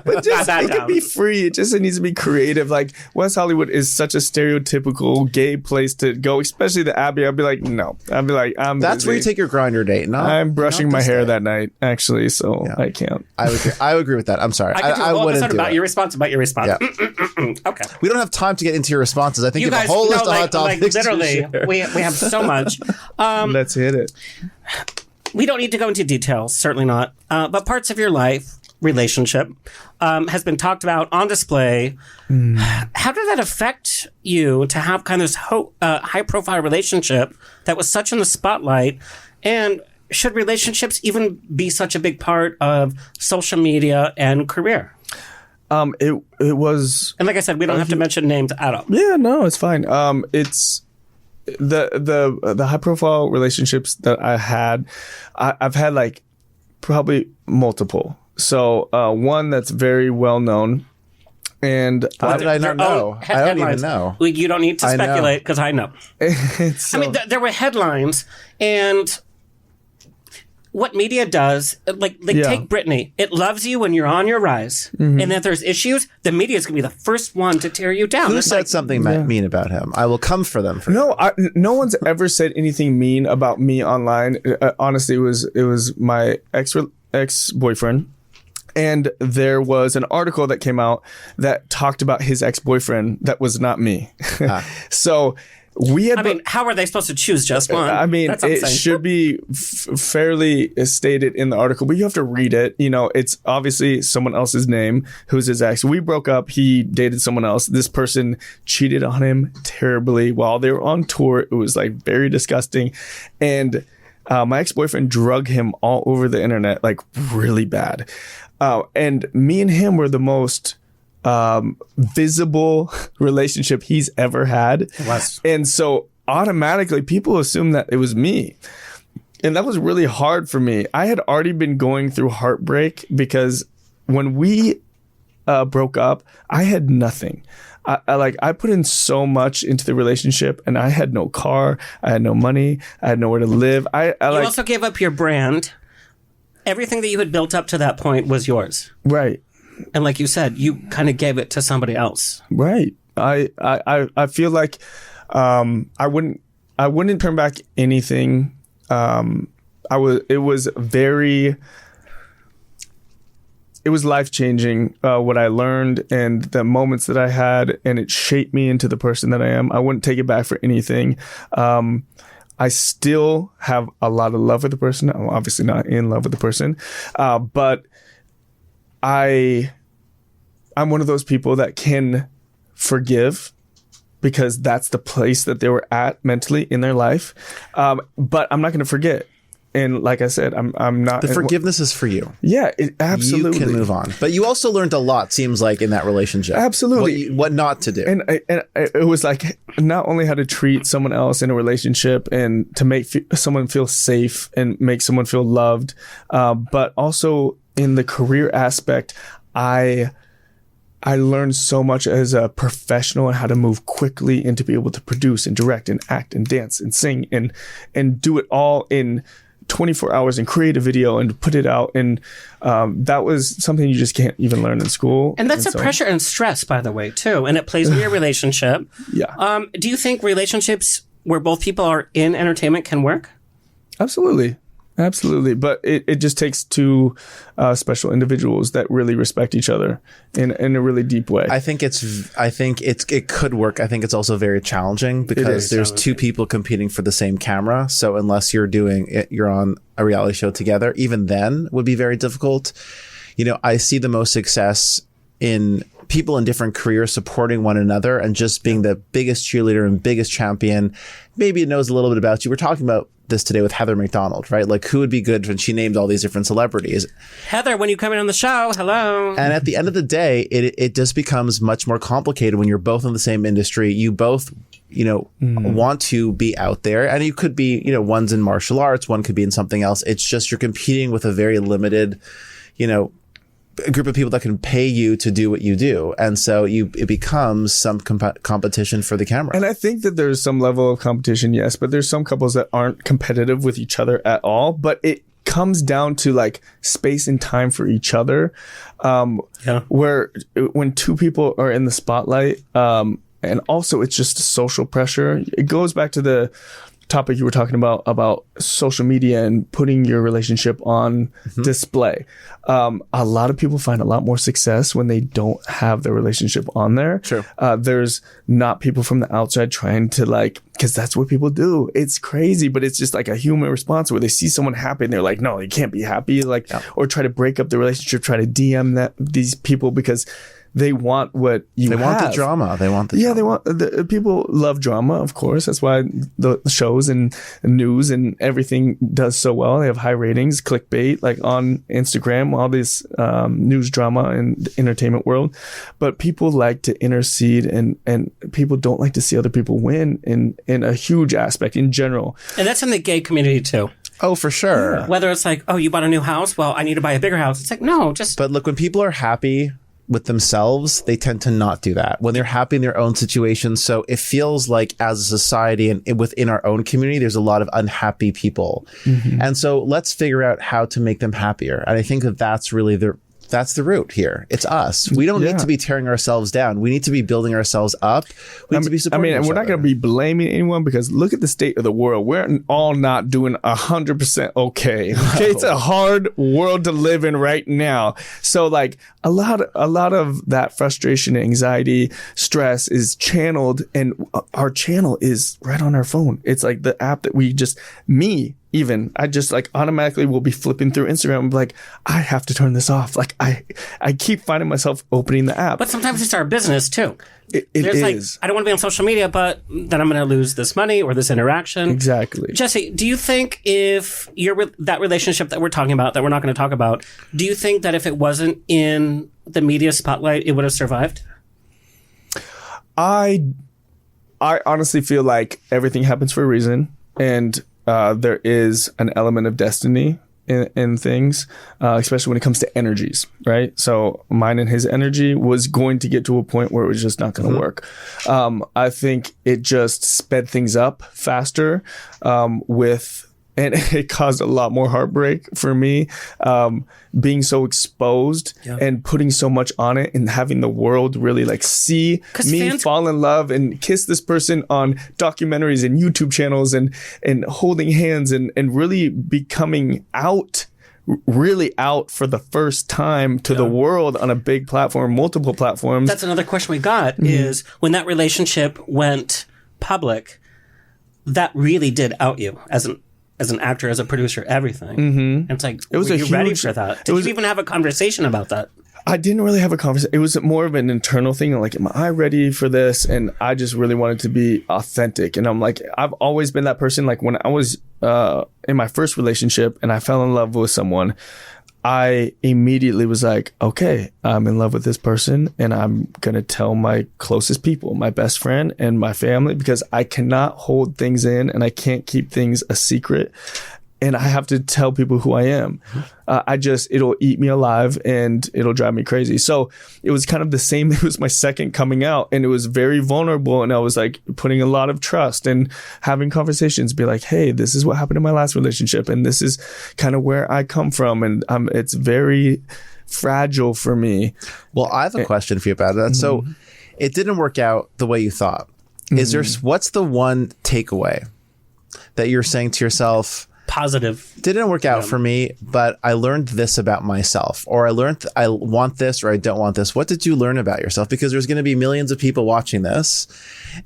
But just, that it down. can be free. It just needs to be creative. Like West Hollywood is such a stereotypical gay place to go, especially the Abbey. I'd be like, no. I'd be like, I'm That's where you busy. take your grinder date. Not, I'm brushing not my this hair day. that night, actually, so I can't. I would agree with that. I'm sorry. I could do a I whole wouldn't episode do about it. your response, Yeah. Okay. We don't have time to get into your responses. I think You you have guys a whole list know, of hot topics. to literally, share. we have so much. Let's hit it. We don't need to go into details, certainly not. But parts of your life, relationship, has been talked about on display. How did that affect you to have kind of this high-profile relationship that was such in the spotlight? And should relationships even be such a big part of social media and career? It was. And like I said, we don't have to mention names at all. Yeah, no, it's fine. the high profile relationships that I've had like probably multiple. So one that's very well known. And How did I not know? I don't even know. You don't need to speculate because I know. So, I mean, there were headlines, and what media does, like take Britney. It loves you when you're on your rise, and if there's issues, the media is going to be the first one to tear you down. Who said something mean about him? I will come for them. No one's ever said anything mean about me online. Honestly, it was my ex-boyfriend. And there was an article that came out that talked about his ex-boyfriend that was not me. So we had... I mean, how are they supposed to choose just one? I mean, it should be fairly stated in the article, but you have to read it. You know, it's obviously someone else's name, who's his ex. We broke up. He dated someone else. This person cheated on him terribly while they were on tour. It was like very disgusting. And my ex-boyfriend drug him all over the internet, like really bad. And me and him were the most visible relationship he's ever had. And so automatically people assumed that it was me. And that was really hard for me. I had already been going through heartbreak because when we broke up, I had nothing. I put in so much into the relationship, and I had no car, I had no money, I had nowhere to live. You also gave up your brand. Everything that you had built up to that point was yours. Right. And like you said, you kind of gave it to somebody else. Right. I feel like I wouldn't turn back anything. It was life-changing, what I learned and the moments that I had, and it shaped me into the person that I am. I wouldn't take it back for anything. I still have a lot of love for the person. I'm obviously not in love with the person, but I'm one of those people that can forgive because that's the place that they were at mentally in their life. But I'm not going to forget. And like I said, I'm not. The forgiveness is for you. Yeah, absolutely. You can move on. But you also learned a lot, seems like, in that relationship. Absolutely. What not to do. And it was like not only how to treat someone else in a relationship and to make someone feel safe and make someone feel loved, but also in the career aspect, I learned so much as a professional and how to move quickly and to be able to produce and direct and act and dance and sing and do it all in 24 hours and create a video and put it out. And that was something you just can't even learn in school. And that's pressure and stress, by the way, too. And it plays in your relationship. Yeah. Do you think relationships where both people are in entertainment can work? Absolutely. But it just takes two special individuals that really respect each other in a really deep way. I think it could work. I think it's also very challenging because there's two people competing for the same camera. So unless you're on a reality show together, even then would be very difficult. You know, I see the most success in people in different careers supporting one another and just being the biggest cheerleader and biggest champion. Maybe it knows a little bit about you. We're talking about this today with Heather McDonald, right? Like, who would be good when she named all these different celebrities? Heather, when you come in on the show, hello. And at the end of the day, it just becomes much more complicated when you're both in the same industry. You both, want to be out there, and you could be, one's in martial arts, one could be in something else. It's just you're competing with a very limited, a group of people that can pay you to do what you do. And so it becomes some competition for the camera. And I think that there's some level of competition, yes, but there's some couples that aren't competitive with each other at all. But it comes down to like space and time for each other. Where when two people are in the spotlight, and also it's just social pressure. It goes back to the topic you were talking about social media and putting your relationship on display. A lot of people find a lot more success when they don't have their relationship on there. Sure. There's not people from the outside trying to because that's what people do. It's crazy, but it's just like a human response where they see someone happy and they're like, no, you can't be happy. Or try to break up the relationship, try to DM these people because they want what you They want have. the drama. They want the Yeah, drama. people love drama, of course. That's why the shows and news and everything does so well. They have high ratings, clickbait, like on Instagram, all this news drama and entertainment world. But people like to intercede, and people don't like to see other people win in a huge aspect in general. And that's in the gay community too. Oh, for sure. Yeah. Whether it's like, oh, you bought a new house? Well, I need to buy a bigger house. It's like, no, just... But look, when people are happy with themselves, they tend to not do that. When they're happy in their own situation, so it feels like as a society and within our own community, there's a lot of unhappy people. And so let's figure out how to make them happier. And I think that that's really that's the root here. It's us. We don't need to be tearing ourselves down. We need to be building ourselves up. We need to be supporting each we're not other. going to be blaming anyone, because look at the state of the world. We're all not doing 100% okay. Okay, it's a hard world to live in right now. So like a lot of that frustration, anxiety, stress is channeled, and our channel is right on our phone. It's like the app that I just like automatically will be flipping through Instagram and be like, I have to turn this off. Like I keep finding myself opening the app. But sometimes it's our business too. It There's is. like, I don't want to be on social media, but then I'm going to lose this money or this interaction. Exactly. Jesse, do you think if that relationship that we're talking about, that we're not going to talk about, do you think that if it wasn't in the media spotlight, it would have survived? I honestly feel like everything happens for a reason, and there is an element of destiny in things, especially when it comes to energies, right? So mine and his energy was going to get to a point where it was just not going to work. I think it just sped things up faster and it caused a lot more heartbreak for me, being so exposed and putting so much on it, and having the world really like see me fall in love and kiss this person on documentaries and YouTube channels and holding hands and really becoming really out for the first time to the world on a big platform, multiple platforms. That's another question we got is when that relationship went public, that really did out you as an actor, as a producer, everything. And it's like, were you ready for that? Did you even have a conversation about that? I didn't really have a conversation. It was more of an internal thing. Like, am I ready for this? And I just really wanted to be authentic. And I'm like, I've always been that person. Like when I was in my first relationship and I fell in love with someone, I immediately was like, okay, I'm in love with this person, and I'm going to tell my closest people, my best friend and my family, because I cannot hold things in and I can't keep things a secret. And I have to tell people who I am. It'll eat me alive and it'll drive me crazy. So it was kind of the same. It was my second coming out, and it was very vulnerable. And I was like putting a lot of trust and having conversations, be like, hey, this is what happened in my last relationship, and this is kind of where I come from. And it's very fragile for me. Well, I have a question for you about that. So it didn't work out the way you thought. What's the one takeaway that you're saying to yourself? Positive. Didn't work out for me, but I learned this about myself, or I learned I want this or I don't want this. What did you learn about yourself? Because there's going to be millions of people watching this,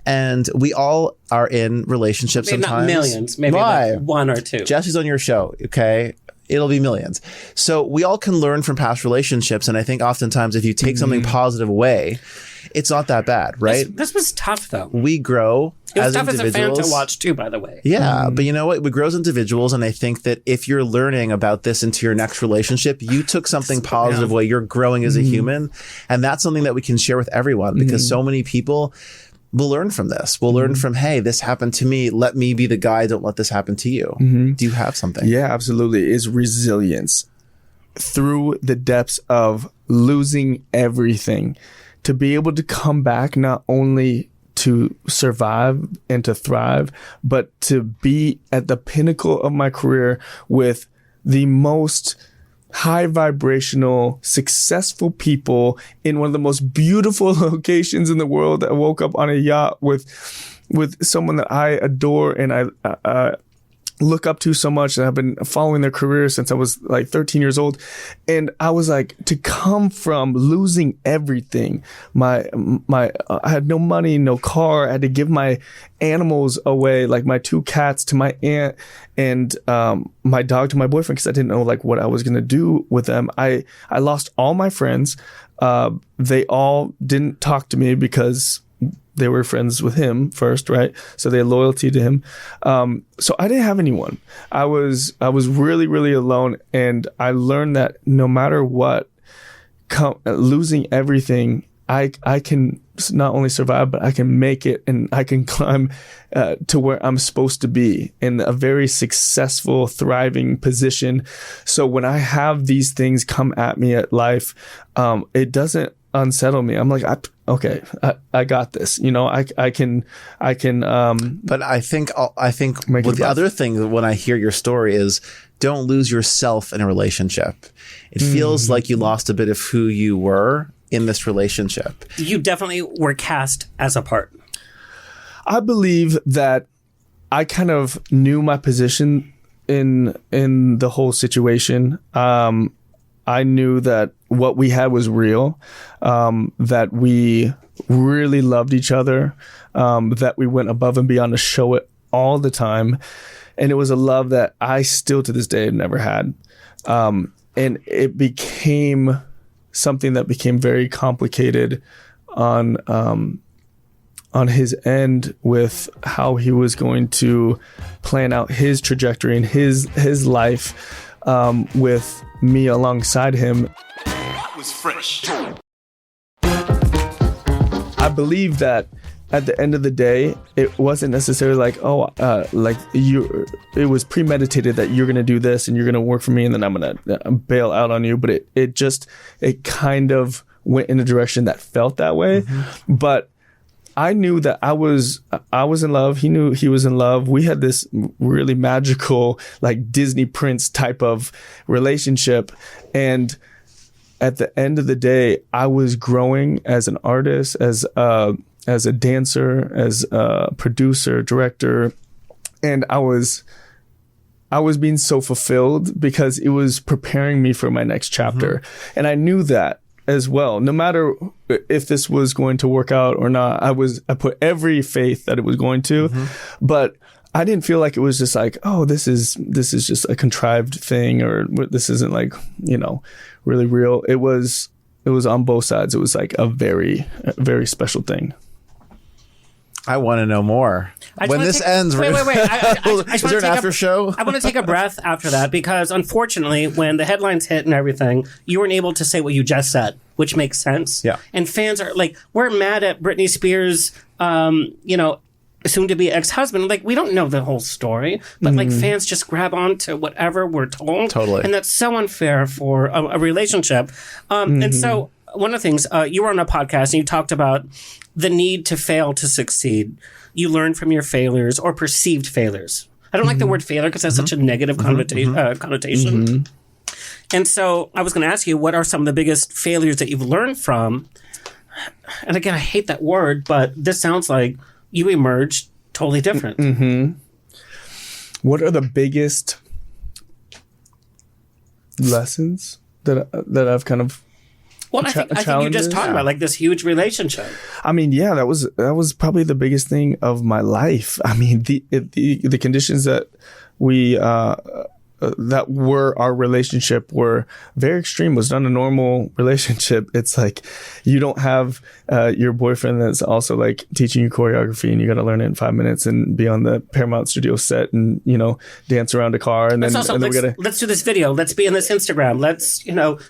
and we all are in relationships Maybe sometimes. not millions, maybe like one or two. Jesse's on your show, okay? It'll be millions. So we all can learn from past relationships, and I think oftentimes if you take something positive away, it's not that bad, right? This was tough, though. We grow It was as tough individuals. as a fan to watch, too, by the way. Yeah, but you know what? We grow as individuals, and I think that if you're learning about this into your next relationship, you took something positive away. You're growing as a human, and that's something that we can share with everyone, because so many people will learn from this. We'll learn from, hey, this happened to me. Let me be the guy. Don't let this happen to you. Do you have something? Yeah, absolutely. Is resilience through the depths of losing everything, to be able to come back, not only to survive and to thrive, but to be at the pinnacle of my career with the most high vibrational, successful people in one of the most beautiful locations in the world. I woke up on a yacht with someone that I adore and I look up to so much, and I've been following their career since I was like 13 years old. And I was like, to come from losing everything, I had no money, no car. I had to give my animals away, like my 2 cats to my aunt and my dog to my boyfriend, because I didn't know like what I was going to do with them. I lost all my friends. they all didn't talk to me because they were friends with him first, right? So they had loyalty to him. So I didn't have anyone. I was really, really alone. And I learned that no matter what, losing everything, I can not only survive, but I can make it, and I can climb to where I'm supposed to be in a very successful, thriving position. So when I have these things come at me at life, it doesn't unsettle me. I'm like, okay, I got this. You know, I can. But I think the other thing when I hear your story is don't lose yourself in a relationship. It feels like you lost a bit of who you were in this relationship. You definitely were cast as a part. I believe that I kind of knew my position in the whole situation. I knew that what we had was real, that we really loved each other, that we went above and beyond to show it all the time. And it was a love that I still to this day have never had. And it became something that became very complicated on his end with how he was going to plan out his trajectory and his life with me alongside him. That was fresh. I believe that at the end of the day, it wasn't necessarily like, it was premeditated that you're going to do this and you're going to work for me and then I'm going to bail out on you. But it kind of went in a direction that felt that way. Mm-hmm. But I knew that I was in love. He knew he was in love. We had this really magical, like Disney prince type of relationship. And at the end of the day, I was growing as an artist, as a dancer, as a producer, director. And I was being so fulfilled because it was preparing me for my next chapter. Mm-hmm. And I knew that as well. No matter if this was going to work out or not, I put every faith that it was going to, but I didn't feel like it was just like, oh, this is just a contrived thing, or this isn't like, really real. It was on both sides. It was like a very, very special thing. I want to know more. When this ends, wait. Is there an after show? I want to take a breath after that because unfortunately, when the headlines hit and everything, you weren't able to say what you just said, which makes sense. Yeah. And fans are like, we're mad at Britney Spears, soon to be ex-husband. Like, we don't know the whole story, but like fans just grab on to whatever we're told. Totally. And that's so unfair for a relationship. And so one of the things, you were on a podcast and you talked about the need to fail to succeed. You learn from your failures or perceived failures. I don't like the word failure because that's such a negative connotation. And so I was going to ask you, what are some of the biggest failures that you've learned from? And again, I hate that word, but this sounds like you emerged totally different. What are the biggest lessons that I've kind of I think you just talked about like this huge relationship. I mean, yeah, that was probably the biggest thing of my life. I mean, the conditions that we that were our relationship were very extreme. It was not a normal relationship. It's like you don't have your boyfriend that's also like teaching you choreography and you got to learn it in 5 minutes and be on the Paramount Studio set and dance around a car and let's do this video. Let's be in this Instagram. Let's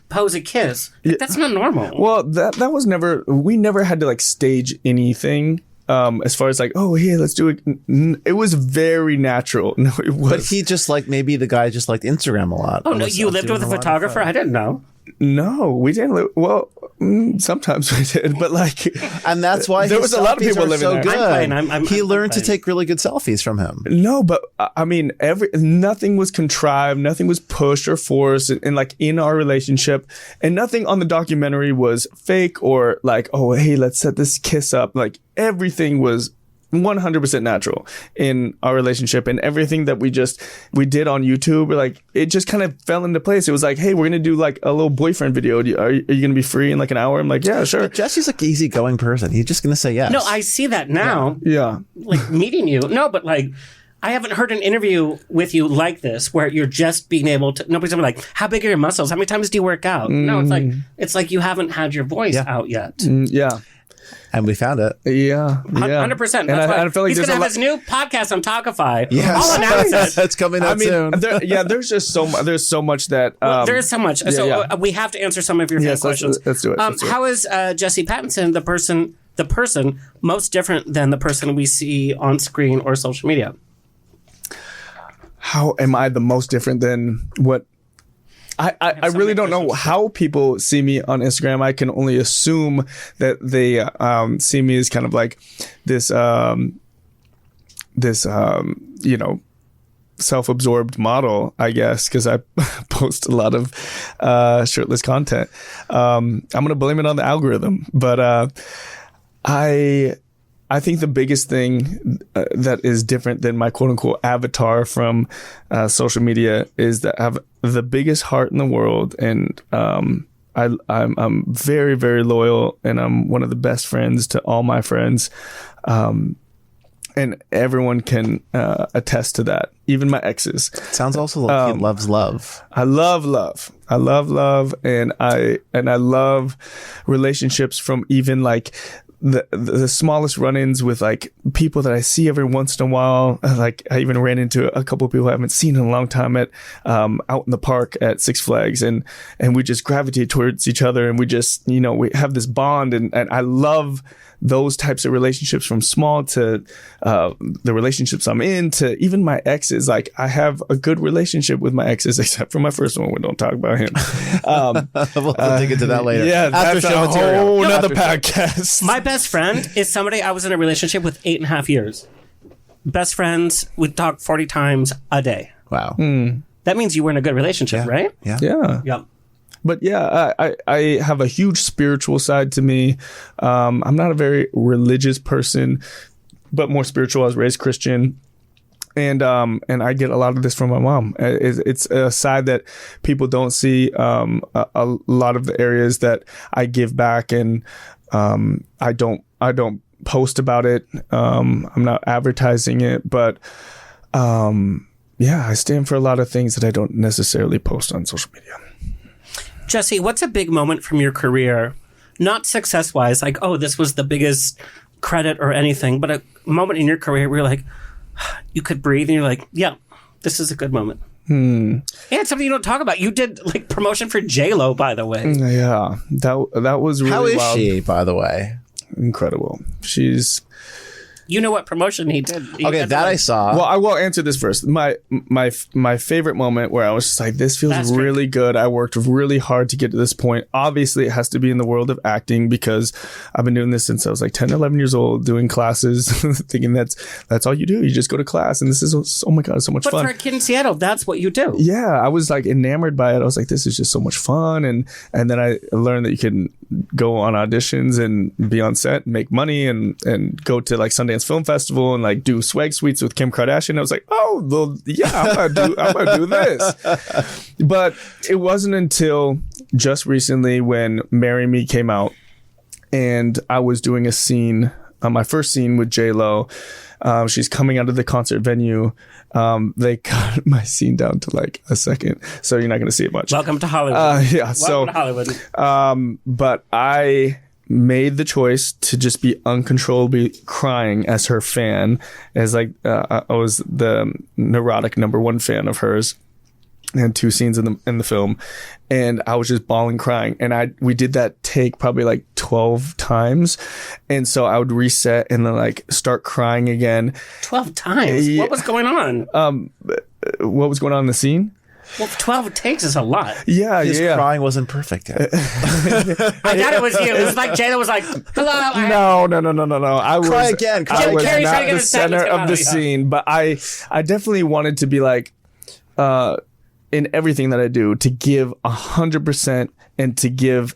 pose a kiss. That's not normal. Well, that was never. We never had to like stage anything. As far as like, oh, hey, let's do it. It was very natural. No, it was. But he just maybe the guy just liked Instagram a lot. Oh, no, you lived with a photographer? I didn't know. No, we didn't live. Well, sometimes we did, but like, and that's why there was a lot of people living there. Good. He learned to take really good selfies from him. No, but I mean, nothing was contrived, nothing was pushed or forced, and like in our relationship, and nothing on the documentary was fake or like, oh, hey, let's set this kiss up. Like everything was 100% natural in our relationship, and everything that we did on YouTube, like it just kind of fell into place. It was like, hey, we're gonna do like a little boyfriend video. Are you gonna be free in like an hour? I'm like, yeah, sure. But Jesse's like easygoing person. He's just gonna say yes. No, I see that now. Yeah. Like meeting you. No, but like I haven't heard an interview with you like this where you're just being able to. Nobody's ever like, how big are your muscles? How many times do you work out? No, it's like you haven't had your voice out yet. Yeah. And we found it. Yeah. 100%. And I feel like he's there's gonna a have his new podcast on Talkify. Yes. I'll announce it. That's coming out soon. There's just so much. There's so much that. There is so much. We have to answer some of your fan questions. Let's do it. How is Jesse Pattison the person most different than the person we see on screen or social media? How am I the most different than what? I really don't know how people see me on Instagram. I can only assume that they see me as kind of like this self-absorbed model, I guess, because I post a lot of shirtless content. I'm gonna blame it on the algorithm, but I think the biggest thing that is different than my quote unquote avatar from social media is that I have the biggest heart in the world, and I'm very, very loyal, and I'm one of the best friends to all my friends, and everyone can attest to that, even my exes. Sounds also like he loves love. I love love. I love love, and I love relationships from even like the smallest run-ins with like people that I see every once in a while. Like I even ran into a couple of people I haven't seen in a long time at out in the park at Six Flags, and we just gravitate towards each other, and we just we have this bond, and I love those types of relationships, from small to the relationships I'm in to even my exes. Like I have a good relationship with my exes, except for my first one. We don't talk about him. We'll dig into that later. Yeah, after that's show a material. whole nother podcast. My best friend is somebody I was in a relationship with 8.5 years. Best friends, we talk 40 times a day. Wow. That means you were in a good relationship, right? Yeah. Yep. But yeah, I have a huge spiritual side to me. I'm not a very religious person, but more spiritual. I was raised Christian. And I get a lot of this from my mom. It's a side that people don't see. A lot of the areas that I give back, and I don't post about it. I'm not advertising it, but I stand for a lot of things that I don't necessarily post on social media. Jesse, what's a big moment from your career? Not success-wise, like, oh, this was the biggest credit or anything, but a moment in your career where you're like, you could breathe, and you're like, yeah, this is a good moment. And it's something you don't talk about. You did like promotion for J-Lo, by the way. Yeah, that was really wild. How is she, by the way? Incredible. She's... You know what promotion he did. Okay, that I saw. Well, I will answer this first. My favorite moment where I was just like, this feels really good. I worked really hard to get to this point. Obviously, it has to be in the world of acting, because I've been doing this since I was like 10, 11 years old, doing classes, thinking that's all you do. You just go to class, and this is, oh my God, it's so much fun. But for a kid in Seattle, that's what you do. Yeah, I was like enamored by it. I was like, this is just so much fun. And then I learned that you can go on auditions and be on set and make money and go to like Sundance Film Festival and like do swag suites with Kim Kardashian. I was like, oh, well, yeah, I'm gonna do this. But it wasn't until just recently when Marry Me came out, and I was doing a scene, my first scene with J-Lo. She's coming out of the concert venue. They cut my scene down to like a second, so you're not going to see it much. Welcome to Hollywood. Welcome to Hollywood. But I made the choice to just be uncontrollably crying as her fan, as like I was the neurotic #1 fan of hers. And 2 scenes in the film, and I was just bawling, crying, and we did that take probably like 12 times, and so I would reset and then like start crying again. 12 times? Yeah. What was going on? What was going on in the scene? Well, 12 takes is a lot. Yeah, His crying wasn't perfect yet. I thought it was you. It was like J-Lo was like, hello. No. I was again. I was Carrie's not trying to get the a sentence center come of out the of you. scene, but I definitely wanted to be like, in everything that I do, to give 100% and to give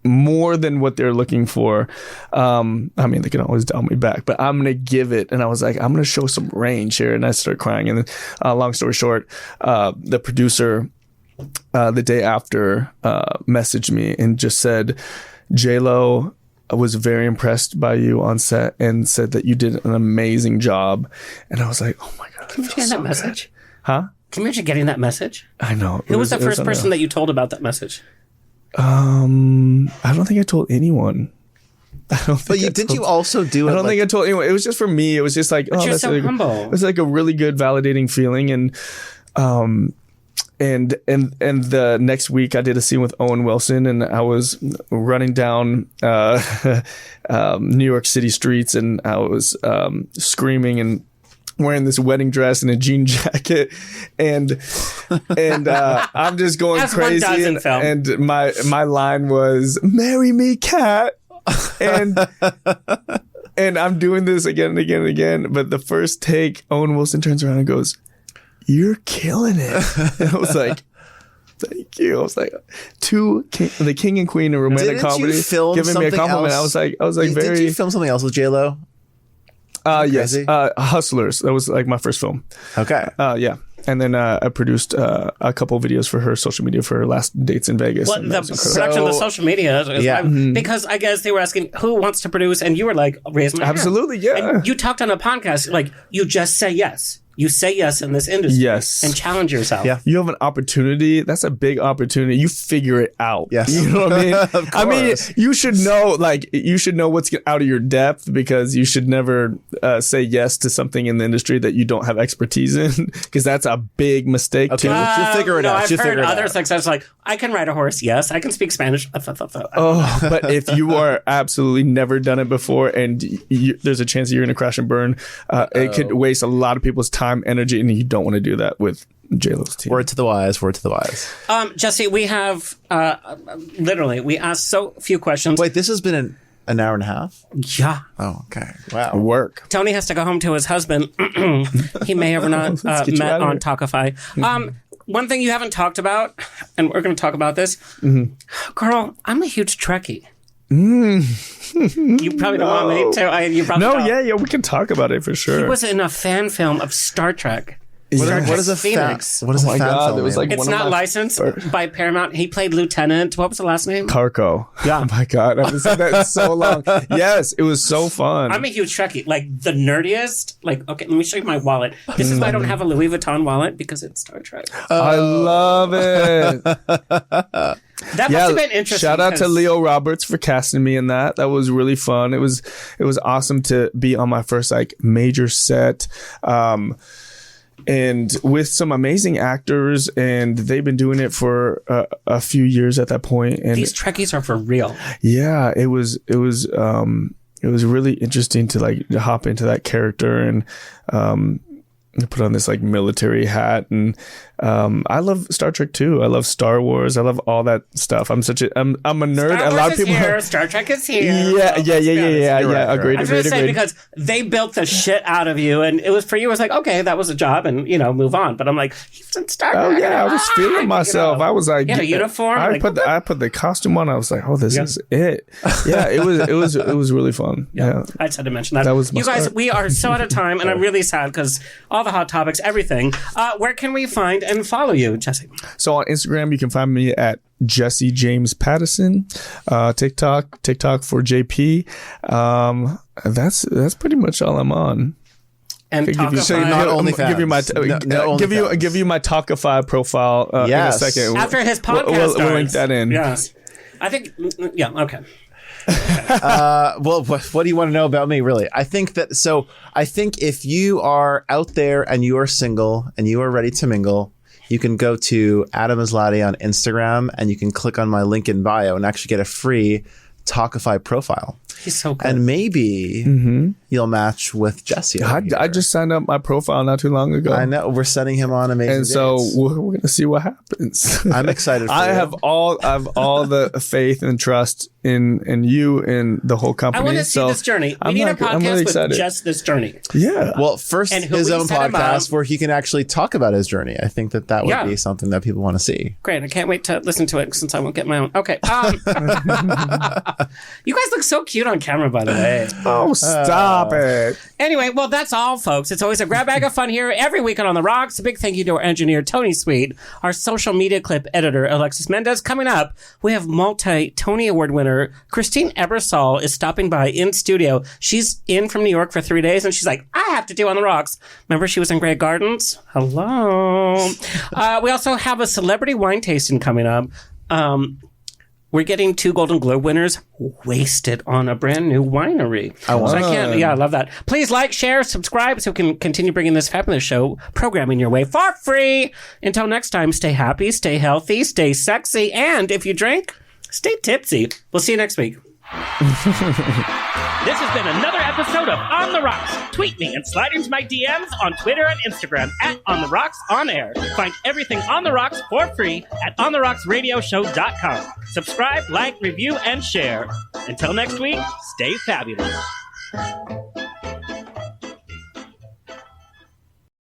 more than what they're looking for. I mean, they can always dial me back, but I'm going to give it. And I was like, I'm going to show some range here. And I started crying. And then, long story short, the producer, the day after, messaged me and just said, J-Lo was very impressed by you on set and said that you did an amazing job. And I was like, oh my God. Can you imagine that message? Huh? Can you imagine getting that message? I know. Who was the first person that you told about that message? I don't think I told anyone. Didn't you also do it? I don't think I told anyone. It was just for me. It was just like, you're so humble. It was like a really good validating feeling. And the next week I did a scene with Owen Wilson, and I was running down New York City streets, and I was screaming and wearing this wedding dress and a jean jacket, and I'm just going As crazy. one does in film. And my line was, "Marry me, cat," and I'm doing this again and again and again. But the first take, Owen Wilson turns around and goes, "You're killing it." And I was like, thank you. I was like, the king and queen of romantic comedy giving me a compliment. Else? I was like, Did you film something else with J-Lo? Yes. Hustlers. That was like my first film. Okay. Yeah. And then I produced a couple of videos for her social media for her last dates in Vegas. Well, the production of the social media is because I guess they were asking who wants to produce, and you were like, raise my hand. Absolutely, yeah. And you talked on a podcast, like, you just say yes. You say yes in this industry. Yes. And challenge yourself. Yeah. You have an opportunity. That's a big opportunity. You figure it out. Yes. You know what I mean? Of course. I mean, you should know what's out of your depth, because you should never say yes to something in the industry that you don't have expertise in, because that's a big mistake too. She'll figure it out. I've heard other success like, I can ride a horse. Yes. I can speak Spanish. Oh, but if you are absolutely never done it before, and there's a chance that you're going to crash and burn, it could waste a lot of people's time, energy, and you don't want to do that with J-Lo's team. Word to the wise. Jesse, we have literally, we asked so few questions. Wait, this has been an hour and a half? Yeah. Oh, okay. Wow. Work. Tony has to go home to his husband. He may have not met on Talkify. One thing you haven't talked about, and we're going to talk about this. Girl, I'm a huge Trekkie. You probably don't want me to. You probably don't. Yeah, we can talk about it for sure. He was in a fan film of Star Trek. What is a Phoenix? What is a fan film? It was like It's not licensed by Paramount. He played Lieutenant. What was the last name? Carco. Yeah. Oh my God. I haven't said that in so long. Yes, it was so fun. I'm a huge Trekkie. Like, the nerdiest. Like, okay, let me show you my wallet. This is why I don't have a Louis Vuitton wallet, because it's Star Trek. I love it. That must have been interesting. Shout out to Leo Roberts for casting me in that. That was really fun. It was awesome to be on my first like major set. And with some amazing actors, and they've been doing it for a few years at that point. And these Trekkies are for real. Yeah, it was really interesting to like hop into that character and put on this like military hat. And I love Star Trek too. I love Star Wars. I love all that stuff. I'm a nerd. Star a lot Wars of people is here. Star Trek is here. Yeah. Agreed. I was going to say, because they built the shit out of you, and it was for you. It was like, okay, that was a job, and move on. But I'm like, he's in Star Trek. Oh yeah, I was feeling myself. I was like, you had a uniform. I put the costume on. I was like, oh, this is it. Yeah, it was really fun. Yeah. I just had to mention that. That was my you guys. start. We are so out of time, and I'm really sad because all the hot topics, everything. Where can we find and follow you, Jesse? So on Instagram, you can find me at Jesse James Pattison. TikTok for JP. That's pretty much all I'm on. And Give you my Talkify profile in a second. After his podcast we'll link that in. Yes, I think. Yeah. Okay. Well, what do you want to know about me, really? I think if you are out there and you are single and you are ready to mingle, you can go to Adam Asladi on Instagram, and you can click on my link in bio and actually get a free Talkify profile. He's so good. And maybe you'll match with Jesse. I just signed up my profile not too long ago. I know. We're sending him on amazing and so dates. we're going to see what happens. I'm excited for you. I have all the faith and trust in you and the whole company. I want to see this journey. We need a podcast with just this journey. Yeah. Well, first his own podcast where he can actually talk about his journey. I think that would be something that people want to see. Great. I can't wait to listen to it since I won't get my own. Okay. You guys look so cute. cute on camera, by the way. Oh, stop it. Anyway, well, that's all, folks. It's always a grab bag of fun here every week on the Rocks. A big thank you to our engineer, Tony Sweet, our social media clip editor, Alexis Mendez. Coming up, we have multi-Tony Award winner Christine Ebersol is stopping by in studio. She's in from New York for 3 days, and she's like, I have to do On the Rocks. Remember she was in Grey Gardens? Hello. We also have a celebrity wine tasting coming up. We're getting 2 Golden Globe winners wasted on a brand new winery. I love that. Please like, share, subscribe so we can continue bringing this fabulous show programming your way for free. Until next time, stay happy, stay healthy, stay sexy, and if you drink, stay tipsy. We'll see you next week. This has been another episode of On the Rocks. Tweet me and slide into my DMs on Twitter and Instagram at On the Rocks On Air. Find everything On the Rocks for free at ontherocksradioshow.com. Subscribe, like, review, and share. Until next week, stay fabulous.